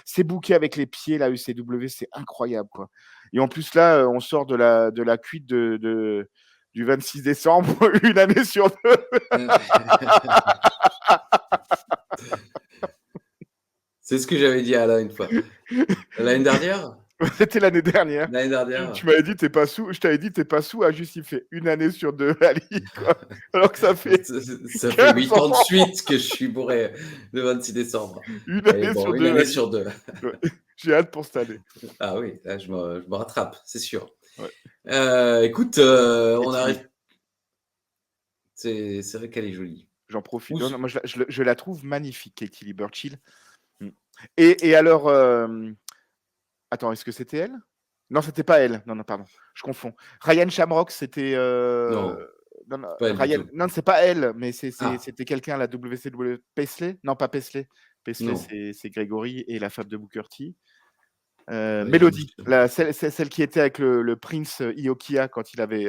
C'est booké avec les pieds, la ECW, c'est incroyable, quoi. Et en plus là, on sort de la cuite de du 26 décembre, une année sur deux. C'est ce que j'avais dit à Alain une fois. L'année dernière? C'était l'année dernière. L'année dernière. Tu m'avais dit, t'es pas sous. Je t'avais dit, t'es pas sous. Ah, juste, il fait une année sur deux, Ali, quoi. Alors que ça fait Ça fait 8 ans de suite que je suis bourré le 26 décembre. une Et année bon, sur une deux. année Ali. sur deux. Ouais. J'ai hâte pour cette année. Ah oui, là, je me rattrape, c'est sûr. Ouais. Écoute, on Katy. arrive. C'est vrai qu'elle est jolie. J'en profite. Où Non, non, moi, je la trouve magnifique, Katie Lee Burchill. Et alors, attends, est-ce que c'était elle? Non, c'était pas elle. Non, non, pardon. Je confonds. Ryan Shamrock, c'était. Non, Non, non, pas elle du Ryan... tout. non, c'est pas elle, mais Ah. c'était quelqu'un, la WCW. Paisley? Non, pas Paisley. Paisley, Non. c'est Gregory et la femme de Booker T. Ouais, Melody, je- celle qui était avec le Prince Iokia quand il avait.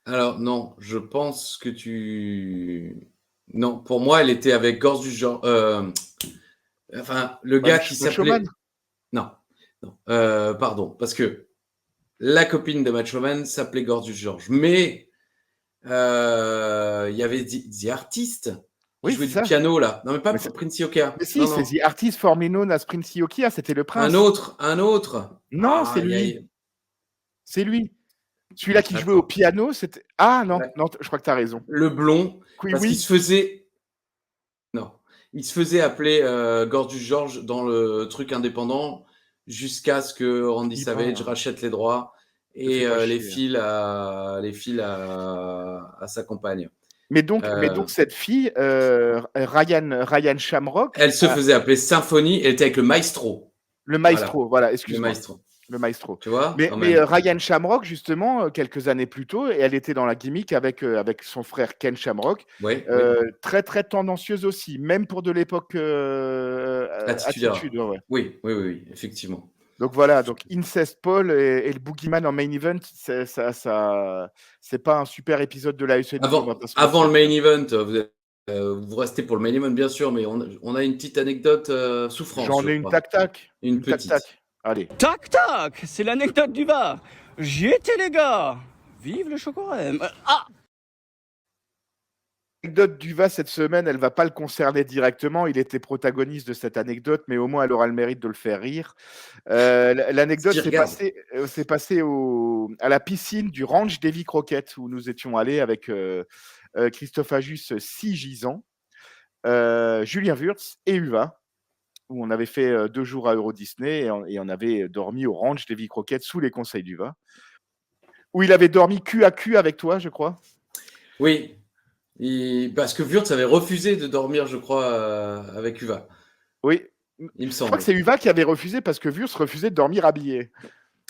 Alors, non, je pense que tu. Non, pour moi, elle était avec Gorge du genre. Enfin, le gars qui le s'appelait. showman. Non, non. Pardon, parce que la copine de Macho Man s'appelait Gorge George. Mais il y avait The Artist qui Oui, jouait c'est du ça. piano là. Non, mais pas Mais pour c'est- Prince Yoka. Mais si, Non, c'est non. The Artist formerly known as Prince Iokia, c'était le prince. Un autre. Non, c'est Aïe, lui. aïe. C'est lui. Celui-là qui jouait Attends. au piano, c'était. Ah non, Ouais. non, je crois que tu as raison. Le blond. Oui, Parce qu'il oui. se faisait. Non. Il se faisait appeler Gorgeous George dans le truc indépendant jusqu'à ce que Randy Il Savage prend, rachète les droits te et fais pas les chier. file à sa compagne. Mais donc cette fille, Ryan Shamrock, Elle se faisait appeler Symphonie. Elle était avec le maestro. le maestro, voilà, Le excuse-moi. maestro. Le maestro. Tu vois Mais quand même. Ryan Shamrock, justement, quelques années plus tôt, et elle était dans la gimmick avec son frère Ken Shamrock, Oui, oui. très très tendancieuse aussi, même pour de l'époque Attitude Era. Attitude. Ouais. Oui, oui, oui, oui, effectivement. Donc voilà, donc Incest Paul et le Boogeyman en main event, c'est pas un super épisode de la SNI. Avant le main event, vous restez pour le main event bien sûr, mais on a une petite anecdote souffrance. J'en je ai une crois. tac-tac. Une petite. Tac-tac. Allez. Tac tac, c'est l'anecdote du bar. J'y étais les gars. Vive le chocorème. Ah, L'anecdote d'Uva cette semaine, elle va pas le concerner directement. Il était protagoniste de cette anecdote, mais au moins elle aura le mérite de le faire rire. L'anecdote s'est passée à la piscine du ranch Davy Crockett où nous étions allés avec Christophe Ajus, 6 gisants, Julien Wurtz et Uva, où on avait fait 2 jours à Euro Disney et on avait dormi au ranch Davy Crockett sous les conseils d'Uva, où il avait dormi cul à cul avec toi, je crois. Oui, parce que Wurtz avait refusé de dormir, je crois, avec Uva. Oui. Il me Je semble. crois que c'est Uva qui avait refusé parce que Wurtz refusait de dormir habillé.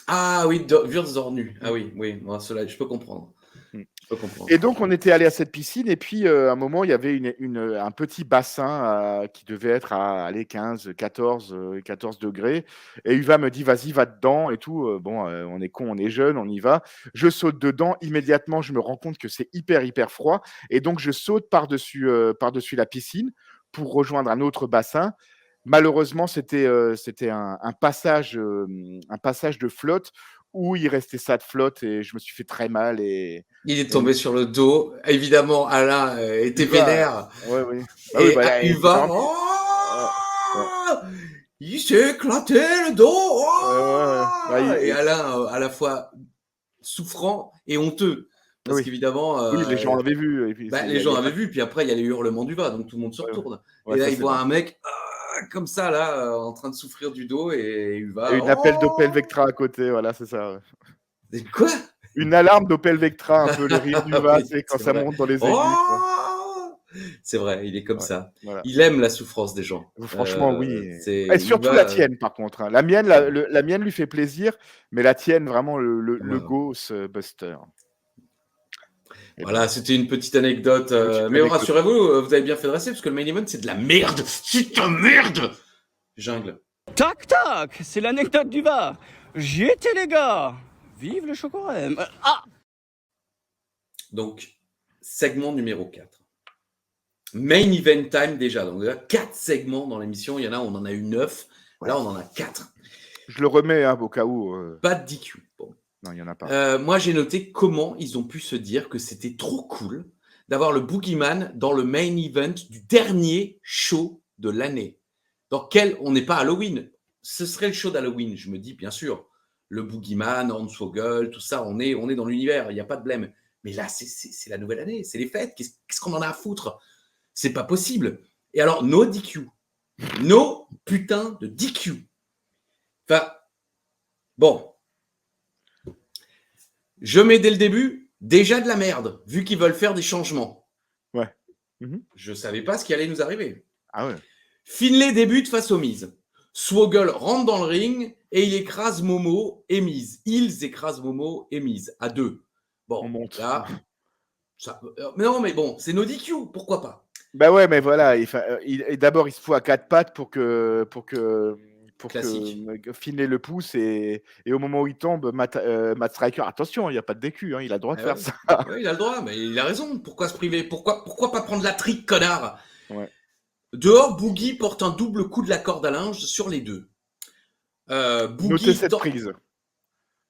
Ah oui, Wurtz dort nu. Ah oui, oui, moi, cela, je peux comprendre. Je peux comprendre. Et donc, on était allé à cette piscine, et puis à un moment, il y avait un petit bassin qui devait être à 14 degrés. Et Uva me dit, vas-y, va dedans et tout. Bon, on est con, on est jeune, on y va. Je saute dedans. Immédiatement, je me rends compte que c'est hyper, hyper froid. Et donc, je saute par-dessus la piscine pour rejoindre un autre bassin. Malheureusement, c'était un passage de flotte où il restait ça de flotte et je me suis fait très mal. Il est tombé sur le dos. Évidemment, Alain était vénère. Ouais, oui. Bah et oui, Uva, il s'est éclaté le dos. Et Alain, à la fois souffrant et honteux. Parce qu'évidemment. Oui, les gens avaient vu. Et puis, les gens avaient vu, puis après, il y a les hurlements d'Uva, donc tout le monde se retourne. Et là, il voit un mec comme ça, là, en train de souffrir du dos, et Uva. Et une appel d'Opel Vectra à côté, voilà, c'est ça. Quoi? Une alarme d'Opel Vectra, un peu le rire d'Uva, c'est quand ça monte dans les aigus. C'est vrai, il est comme ça. Voilà. Il aime la souffrance des gens. Franchement, oui. Et surtout la tienne, par contre. Hein. La mienne lui fait plaisir, mais la tienne, vraiment, le Ghostbuster. Voilà, c'était une petite anecdote. Mais rassurez-vous, vous avez bien fait de rester, parce que le main event, c'est de la merde. C'est de la merde. Jungle. tac tac, c'est l'anecdote du bar. J'y étais les gars. Vive le chocorème. Ah, donc, segment numéro 4. Main event time déjà. Donc, il y a 4 segments dans l'émission. Il y en a, on en a eu 9. Là, on en a 4. Je le remets, hein, au cas où. Pas de DQ. Bon. Non, il n'y en a pas. Moi, j'ai noté comment ils ont pu se dire que c'était trop cool d'avoir le Boogeyman dans le main event du dernier show de l'année. Dans quel on n'est pas Halloween. Ce serait le show d'Halloween, je me dis, bien sûr. Le Boogeyman, Hornswoggle, tout ça, on est dans l'univers, il n'y a pas de blême. Mais là, c'est la nouvelle année, c'est les fêtes. Qu'est-ce qu'on en a à foutre? C'est pas possible. Et alors, no DQ. No putain de DQ. Enfin, bon. Je mets dès le début déjà de la merde, vu qu'ils veulent faire des changements. Ouais. Mhm. Je ne savais pas ce qui allait nous arriver. Ah ouais. Finlay débute face aux Miz. Swoggle rentre dans le ring et il écrase Momo et Miz. Ils écrasent Momo et Miz à 2. Bon, On monte. là, mais non, mais bon, c'est no DQ, pourquoi pas? Bah ouais, mais voilà. Et d'abord, il se fout à 4 pattes pour que Classique. Finlay le pousse et au moment où il tombe, Matt Striker, attention, il n'y a pas de DQ, hein, il a le droit de faire ça. Ouais, il a le droit, mais il a raison. Pourquoi se priver? Pourquoi pas prendre la trick, connard? Ouais. Dehors, Boogie porte un double coup de la corde à linge sur les deux. Notez cette prise.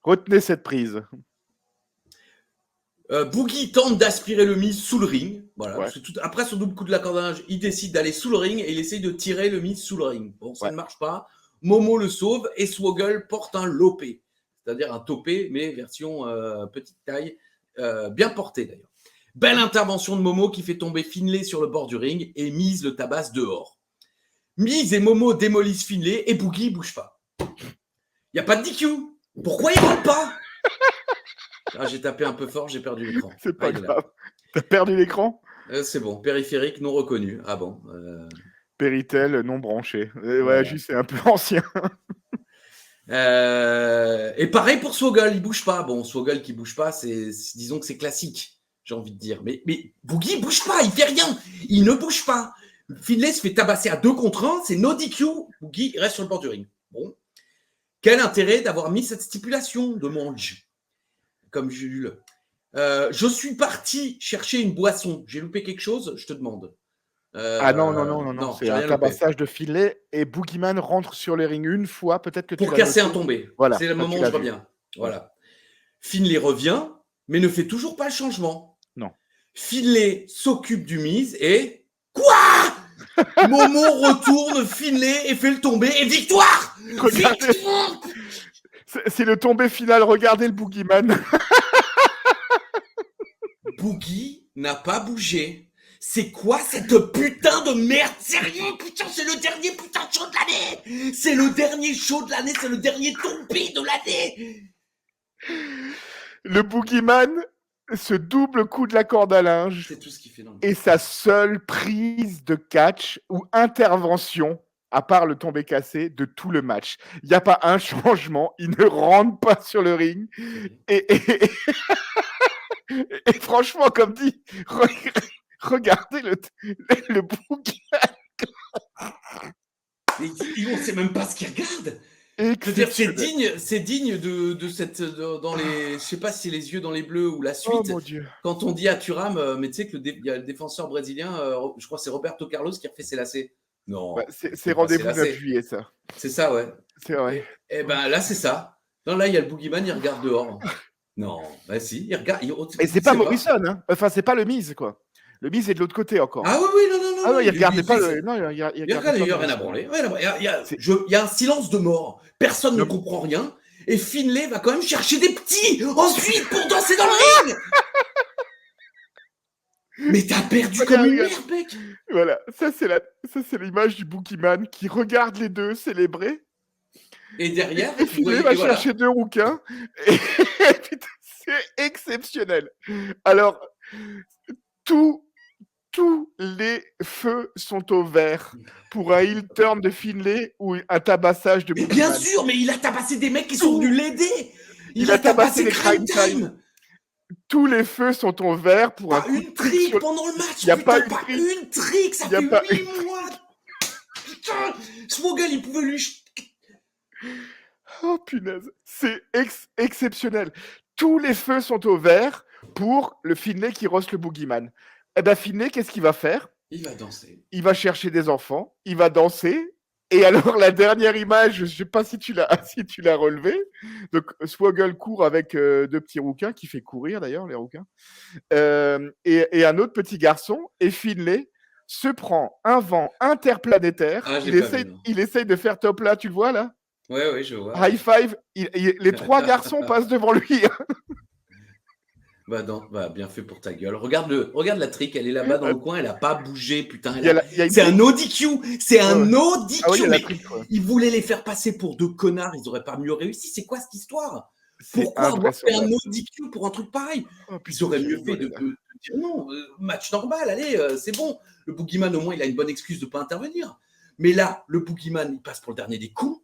Retenez cette prise. Boogie tente d'aspirer le Miz sous le ring. Voilà. Ouais. Après son double coup de la corde à linge, il décide d'aller sous le ring et il essaye de tirer le Miz sous le ring. Bon, ça ne marche pas. Momo le sauve et Swoggle porte un lopé, c'est-à-dire un topé, mais version petite taille, bien porté d'ailleurs. Belle intervention de Momo qui fait tomber Finlay sur le bord du ring et Miz le tabasse dehors. Miz et Momo démolissent Finlay et Boogie bouge pas. Il n'y a pas de DQ. Pourquoi il rentre pas? J'ai tapé un peu fort, j'ai perdu l'écran. C'est pas grave. T'as perdu l'écran? C'est bon, périphérique non reconnu. Ah bon. Péritel non branché. Ouais, juste c'est un peu ancien. Et pareil pour Swoggle, il bouge pas. Bon, Swoggle qui bouge pas, disons que c'est classique, j'ai envie de dire. Mais Boogie bouge pas, il fait rien. Il ne bouge pas. Finlay se fait tabasser à 2 contre 1, c'est no DQ. Boogie reste sur le bord du ring. Bon. Quel intérêt d'avoir mis cette stipulation, demande-je. Comme Jules. Je suis parti chercher une boisson. J'ai loupé quelque chose, je te demande. Non. C'est un tabassage de Finlay et Boogeyman rentre sur le ring une fois, peut-être que pour casser un tombé. Voilà, c'est le moment où je vois bien. Voilà. Finlay revient, mais ne fait toujours pas le changement. Non. Finlay s'occupe du Miz et quoi? Momo retourne Finlay et fait le tombé et victoire. Victoire. C'est le tombé final. Regardez le Boogeyman. Boogie n'a pas bougé. C'est quoi cette putain de merde? Sérieux, putain, c'est le dernier putain de show de l'année. C'est le dernier show de l'année, c'est le dernier tombé de l'année. Le Boogeyman, ce double coup de la corde à linge, c'est tout ce qu'il fait dans le et sa seule prise de catch ou intervention, à part le tombé cassé, de tout le match. Il n'y a pas un changement, il ne rentre pas sur le ring. Et franchement, comme dit, regardez le Boogeyman. On ne sait même pas ce qu'il regarde. C'est-à-dire, c'est digne de cette dans les, je sais pas si c'est les yeux dans les bleus ou la suite. Oh mon Dieu. Quand on dit à Thuram, mais tu sais que il y a le défenseur brésilien, je crois que c'est Roberto Carlos qui refait ses lacets. Non. Bah, c'est rendez-vous 9 juillet, ça. C'est ça, ouais. C'est vrai. Et ben là, c'est ça. Non, là, il y a le Boogeyman, il regarde dehors. Non, bah si, il regarde. Et c'est pas Morrison, hein. Enfin, c'est pas le Miz, quoi. Le Miz est de l'autre côté encore. Ah oui, non. Ah ouais, il regardait pas le. Non, il y a rien à branler. Il y a un silence de mort. Personne ne comprend rien. Et Finlay va quand même chercher des petits ensuite pour danser dans le ring. Mais t'as perdu comme une merde, mec. Voilà, ça c'est l'image du Boogeyman qui regarde les deux célébrer. Et derrière, et Finlay va chercher 2 rouquins. Et putain, c'est exceptionnel. Alors, tous les feux sont au vert pour un heel turn de Finlay ou un tabassage de Boogeyman. Bien sûr, mais il a tabassé des mecs qui sont venus l'aider. Il a tabassé les Crime Time. Tous les feux sont au vert pour pas une trick pendant le match. Il n'y a putain, pas une trick. Ça fait 8 mois. Putain, Swoggle, il pouvait lui... Oh punaise, c'est exceptionnel. Tous les feux sont au vert pour le Finlay qui roste le Boogeyman. Eh ben Finlay, qu'est-ce qu'il va faire? Il va danser. Il va chercher des enfants, il va danser Et alors, la dernière image, je ne sais pas si tu l'as relevée. Donc, Swoggle court avec deux petits rouquins, qui fait courir d'ailleurs, les rouquins. Et un autre petit garçon, et Finlay se prend un vent interplanétaire. Ah, j'ai pas vu, non. Il essaye de faire top là, tu le vois là? Ouais, je vois. High five. Les 3 garçons passent devant lui. Bah non, bah bien fait pour ta gueule. Regarde la trick, elle est là-bas dans le coin, elle a pas bougé, putain. C'est un ODQ, c'est un ODQ. Ah oui, il y a la mais trick, ouais. ils voulaient les faire passer pour 2 connards, ils auraient pas mieux réussi. C'est quoi cette histoire? C'est Pourquoi avoir fait un impressionnant. ODQ pour un truc pareil? Oh, Ils putain, auraient j'ai mieux fait rigolé, de là. dire non, match normal, allez, c'est bon. Le Boogeyman, au moins, il a une bonne excuse de pas intervenir. Mais là, le Boogeyman, il passe pour le dernier des coups.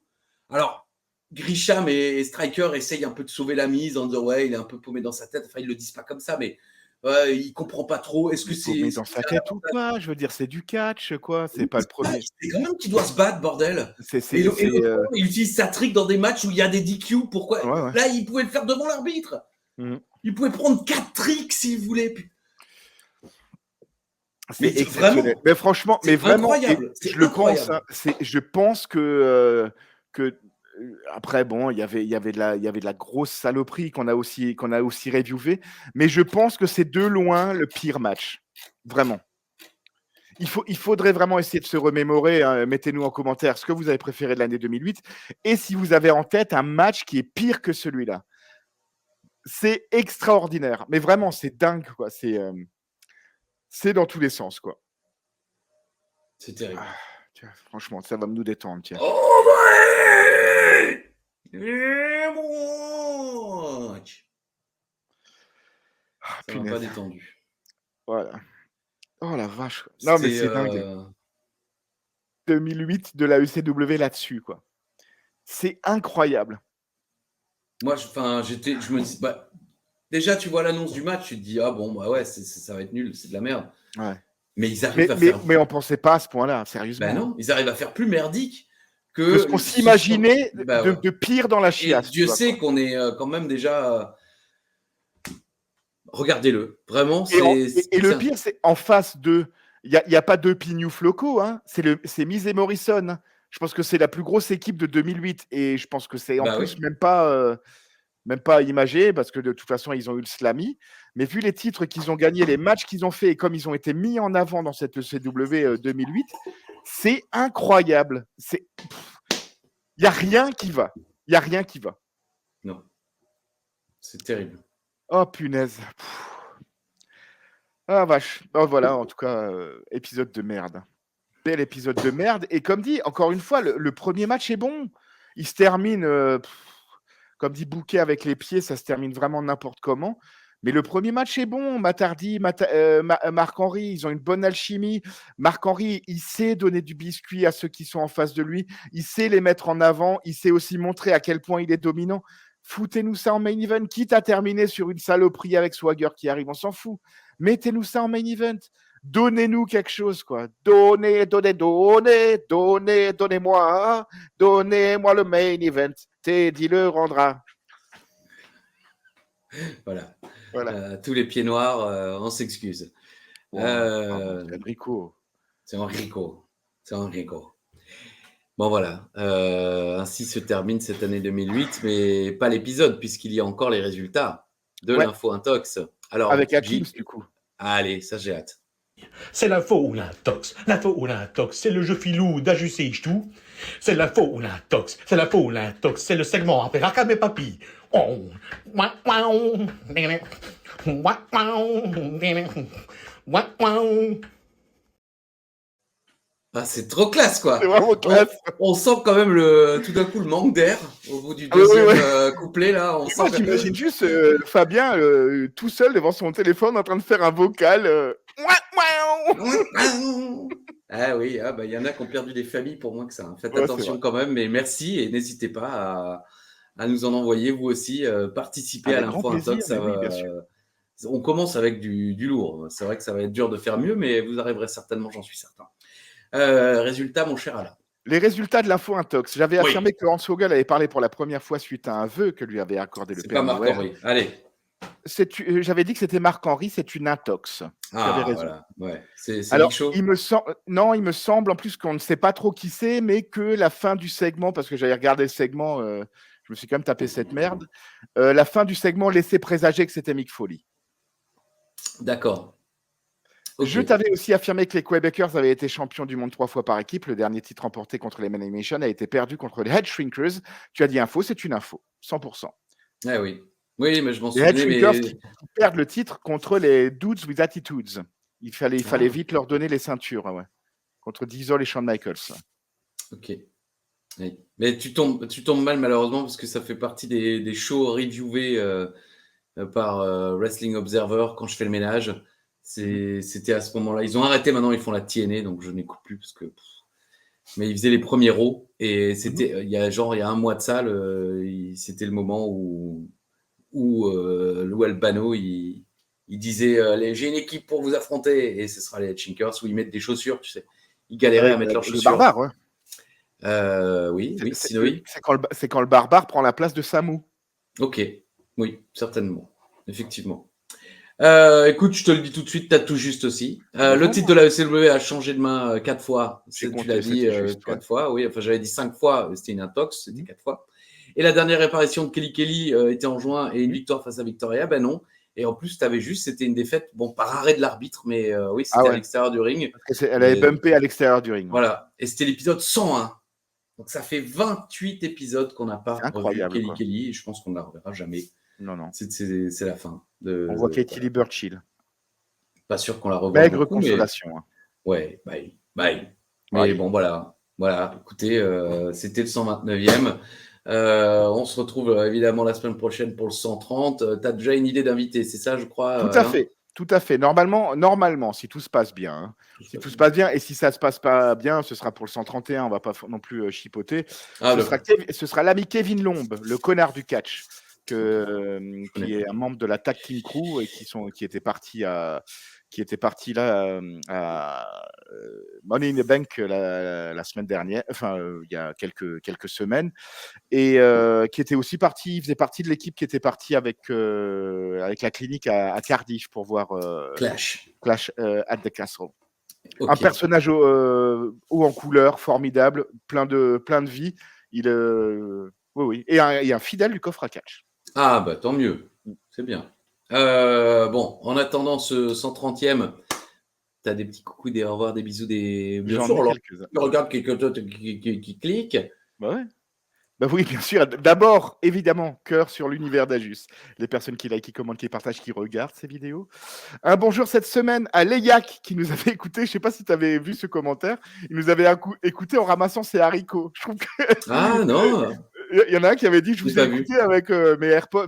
Alors, Grisham et Striker essayent un peu de sauver la mise en disant ouais, il est un peu paumé dans sa tête. Enfin, ils le disent pas comme ça, mais il comprend pas trop. Est-ce que c'est Paumé dans sa tête ou pas? Je veux dire, c'est du catch, quoi. C'est pas le premier. C'est quand même qu'il doit se battre, bordel. C'est Et l'autre, il utilise sa trick dans des matchs où il y a des DQ. Pourquoi? Ouais. Là, il pouvait le faire devant l'arbitre. Il pouvait prendre 4 tricks s'il voulait. C'est exceptionnel. Mais franchement, incroyable. Je pense que après, bon, il y avait de la grosse saloperie qu'on a aussi reviewé, mais je pense que c'est de loin le pire match. Vraiment. Il faudrait vraiment essayer de se remémorer. Hein. Mettez-nous en commentaire ce que vous avez préféré de l'année 2008 et si vous avez en tête un match qui est pire que celui-là. C'est extraordinaire. Mais vraiment, c'est dingue, quoi. C'est dans tous les sens, quoi. C'est terrible. Tiens, franchement, ça va nous détendre, tiens. Oh ouais. Ça m'a pas détendu. Voilà. Oh la vache. Non, mais c'est dingue. 2008 de la ECW là-dessus, quoi. C'est incroyable. Moi, je me dis, bah, déjà, tu vois l'annonce du match, tu te dis, ah bon, bah ouais, ça va être nul, c'est de la merde. Ouais. Mais ils arrivent à faire. Mais on pensait pas à ce point-là, sérieusement. Ben non, ils arrivent à faire plus merdique que ce qu'on s'imaginait de pire dans la chiasse. Et Dieu sait qu'on est quand même déjà. Regardez-le, vraiment. Et le pire, c'est en face de. Il n'y a pas deux pignoufs locaux, hein. C'est Miz et Morrison. Je pense que c'est la plus grosse équipe de 2008 et je pense que c'est en plus même pas imagé parce que de toute façon ils ont eu le Slammy. Mais vu les titres qu'ils ont gagnés, les matchs qu'ils ont fait et comme ils ont été mis en avant dans cette ECW 2008, c'est incroyable. Il n'y a rien qui va. Il n'y a rien qui va. Non. C'est terrible. Oh punaise. Ah vache. Oh, voilà, en tout cas, épisode de merde. Bel épisode de merde. Et comme dit, encore une fois, le premier match est bon. Il se termine, comme dit Bouquet avec les pieds, ça se termine vraiment n'importe comment. Mais le premier match est bon. Matardi, Marc-Henry, ils ont une bonne alchimie. Marc-Henry, il sait donner du biscuit à ceux qui sont en face de lui. Il sait les mettre en avant. Il sait aussi montrer à quel point il est dominant. Foutez-nous ça en main event, quitte à terminer sur une saloperie avec Swagger qui arrive, on s'en fout. Mettez-nous ça en main event. Donnez-nous quelque chose, quoi. Donnez-moi le main event. Teddy le rendra. Voilà. Tous les pieds noirs, on s'excuse. C'est Enrico. C'est Enrico. Bon, voilà. Ainsi se termine cette année 2008, mais pas l'épisode, puisqu'il y a encore les résultats de l'info Intox. Alors, avec Hakim, du coup. Allez, ça, j'ai hâte. C'est l'info ou l'intox. L'info ou l'intox, c'est le jeu filou d'Ajusé tout. C'est l'info ou l'intox. C'est l'info ou l'intox, c'est le segment après Rakam et Papy. Ah, c'est trop classe, quoi. C'est vraiment classe. On sent quand même tout d'un coup le manque d'air au bout du deuxième couplet là. Moi, j'imagine juste Fabien tout seul devant son téléphone en train de faire un vocal. Ah oui, il y en a qui ont perdu des familles pour moins que ça. Faites attention quand même, mais merci et n'hésitez pas à nous en envoyer vous aussi. Participer à l'info Intox. On commence avec du lourd. C'est vrai que ça va être dur de faire mieux, mais vous arriverez certainement, j'en suis certain. Résultat, mon cher Alain. Les résultats de l'info Intox. J'avais affirmé que Hans Vogel avait parlé pour la première fois suite à un vœu que lui avait accordé le Père Noël. C'est pas Marc-Henry. Allez. j'avais dit que c'était Marc-Henri, c'est une intox. Tu avais Ah, raison. voilà. Ouais. C'est Alors, Big Show. il me semble en plus qu'on ne sait pas trop qui c'est, mais que la fin du segment, parce que j'avais regardé le segment, je me suis quand même tapé cette merde. La fin du segment laissait présager que c'était Mick Foley. D'accord. Ok. Je t'avais aussi affirmé que les Quebecers avaient été champions du monde 3 fois par équipe. Le dernier titre remporté contre les Men Animation a été perdu contre les Head Shrinkers. Tu as dit info, c'est une info, 100%. Ah oui. Oui, mais je m'en Les Head souvenais, Shrinkers mais qui perdent le titre contre les Dudes with Attitudes. Il fallait vite leur donner les ceintures, ouais. Contre Diesel et Shawn Michaels. ok. Oui. Mais tu tombes mal malheureusement parce que ça fait partie des shows reviewés par Wrestling Observer quand je fais le ménage. C'était à ce moment-là. Ils ont arrêté maintenant, ils font la TNA, donc je n'écoute plus parce que. Mais ils faisaient les premiers Raw et c'était il y a un mois de ça, c'était le moment où Lou Albano il disait j'ai une équipe pour vous affronter et ce sera les Chinkers où ils mettent des chaussures, tu sais. Ils galéraient à mettre leurs chaussures. Le barbare, ouais. Oui, Sinoï. C'est quand le barbare prend la place de Samu. Ok, oui, certainement, effectivement. Écoute, je te le dis tout de suite, t'as tout juste aussi. Le titre de la ECW a changé de main 4 fois. Tu l'as dit 4 fois, oui. Enfin, j'avais dit 5 fois, c'était une intox, c'était 4 fois. Et la dernière apparition de Kelly Kelly était en juin et une victoire face à Victoria, ben non. Et en plus, t'avais juste, c'était une défaite, bon, par arrêt de l'arbitre, mais oui, c'était à l'extérieur du ring. Elle avait bumpé à l'extérieur du ring. Voilà, et c'était l'épisode 101. Donc ça fait 28 épisodes qu'on n'a pas revu Kelly Kelly, et je pense qu'on ne la reverra jamais. Non. C'est la fin. On voit Katie Lee Burchill. Pas sûr qu'on la revoie. Maigre consolation. Mais... Ouais, bye. Mais bon, voilà. Écoutez, c'était le 129e. On se retrouve évidemment la semaine prochaine pour le 130. Tu as déjà une idée d'invité, c'est ça, je crois. Tout à fait. Normalement, si tout se passe bien. Tout se passe bien, et si ça se passe pas bien, ce sera pour le 131. On va pas non plus chipoter. Ce sera l'ami Kevin Lombe, le connard du catch, qui est un membre de la Tag Team Crew et qui était parti là à Money in the Bank la semaine dernière, il y a quelques semaines, et qui était aussi il faisait partie de l'équipe qui était partie avec la clinique à Cardiff pour voir Clash at the Castle. Okay. Un personnage haut en couleur, formidable, plein de vie. Oui. Et un fidèle du coffre à catch. Ah bah tant mieux, c'est bien. Bon, en attendant ce 130e, tu as des petits coucous, des au revoir, des bisous, des. Bien sûr, regarde quelques qui cliquent. Bah ouais. Bah oui, bien sûr. D'abord, évidemment, cœur sur l'univers d'Ajus. Les personnes qui like, qui commentent, qui partagent, qui regardent ces vidéos. Un bonjour cette semaine à Léac qui nous avait écouté. Je ne sais pas si tu avais vu ce commentaire. Il nous avait écouté en ramassant ses haricots. Je trouve que... Ah non. Il y en a un qui avait dit je vous ai écouté avec mes AirPods,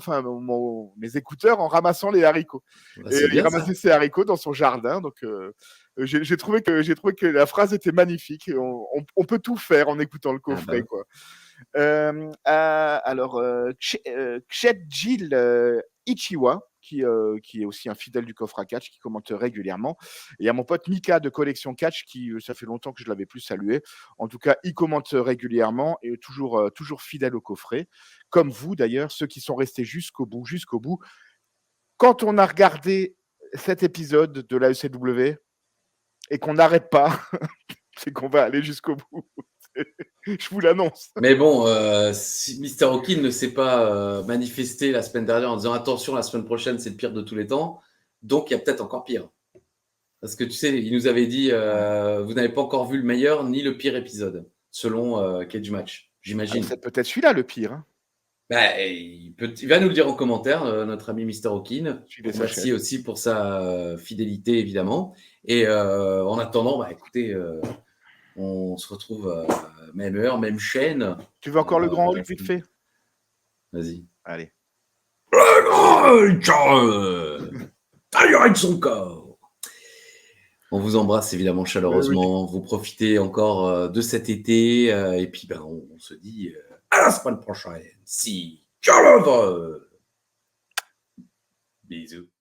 mes écouteurs en ramassant les haricots. Bah, et il ramassait ses haricots dans son jardin. Donc j'ai trouvé que la phrase était magnifique. On peut tout faire en écoutant le coffret, quoi. Alors, Chet Ichiwa, qui est aussi un fidèle du coffre à catch, qui commente régulièrement. Et il y a mon pote Mika de Collection Catch, qui, ça fait longtemps que je ne l'avais plus salué. En tout cas, il commente régulièrement et toujours fidèle au coffret. Comme vous, d'ailleurs, ceux qui sont restés jusqu'au bout. Quand on a regardé cet épisode de la ECW et qu'on n'arrête pas, c'est qu'on va aller jusqu'au bout. Je vous l'annonce. Mais bon, si Mr. Hawking ne s'est pas manifesté la semaine dernière en disant attention, la semaine prochaine, c'est le pire de tous les temps, donc il y a peut-être encore pire. Parce que tu sais, il nous avait dit vous n'avez pas encore vu le meilleur ni le pire épisode, selon Cage Match, j'imagine. C'est peut-être celui-là le pire. Hein. Bah, il va nous le dire en commentaire, notre ami Mr. Hawking. Merci aussi pour sa fidélité, évidemment. Et en attendant, bah, écoutez. On se retrouve même heure, même chaîne. Tu veux encore le grand Hulk vite fait? Vas-y. Allez. Le grand Hulk avec son corps. On vous embrasse évidemment chaleureusement. Vous profitez encore de cet été. Et puis, on se dit à la semaine prochaine. Si. Ciao. Bisous.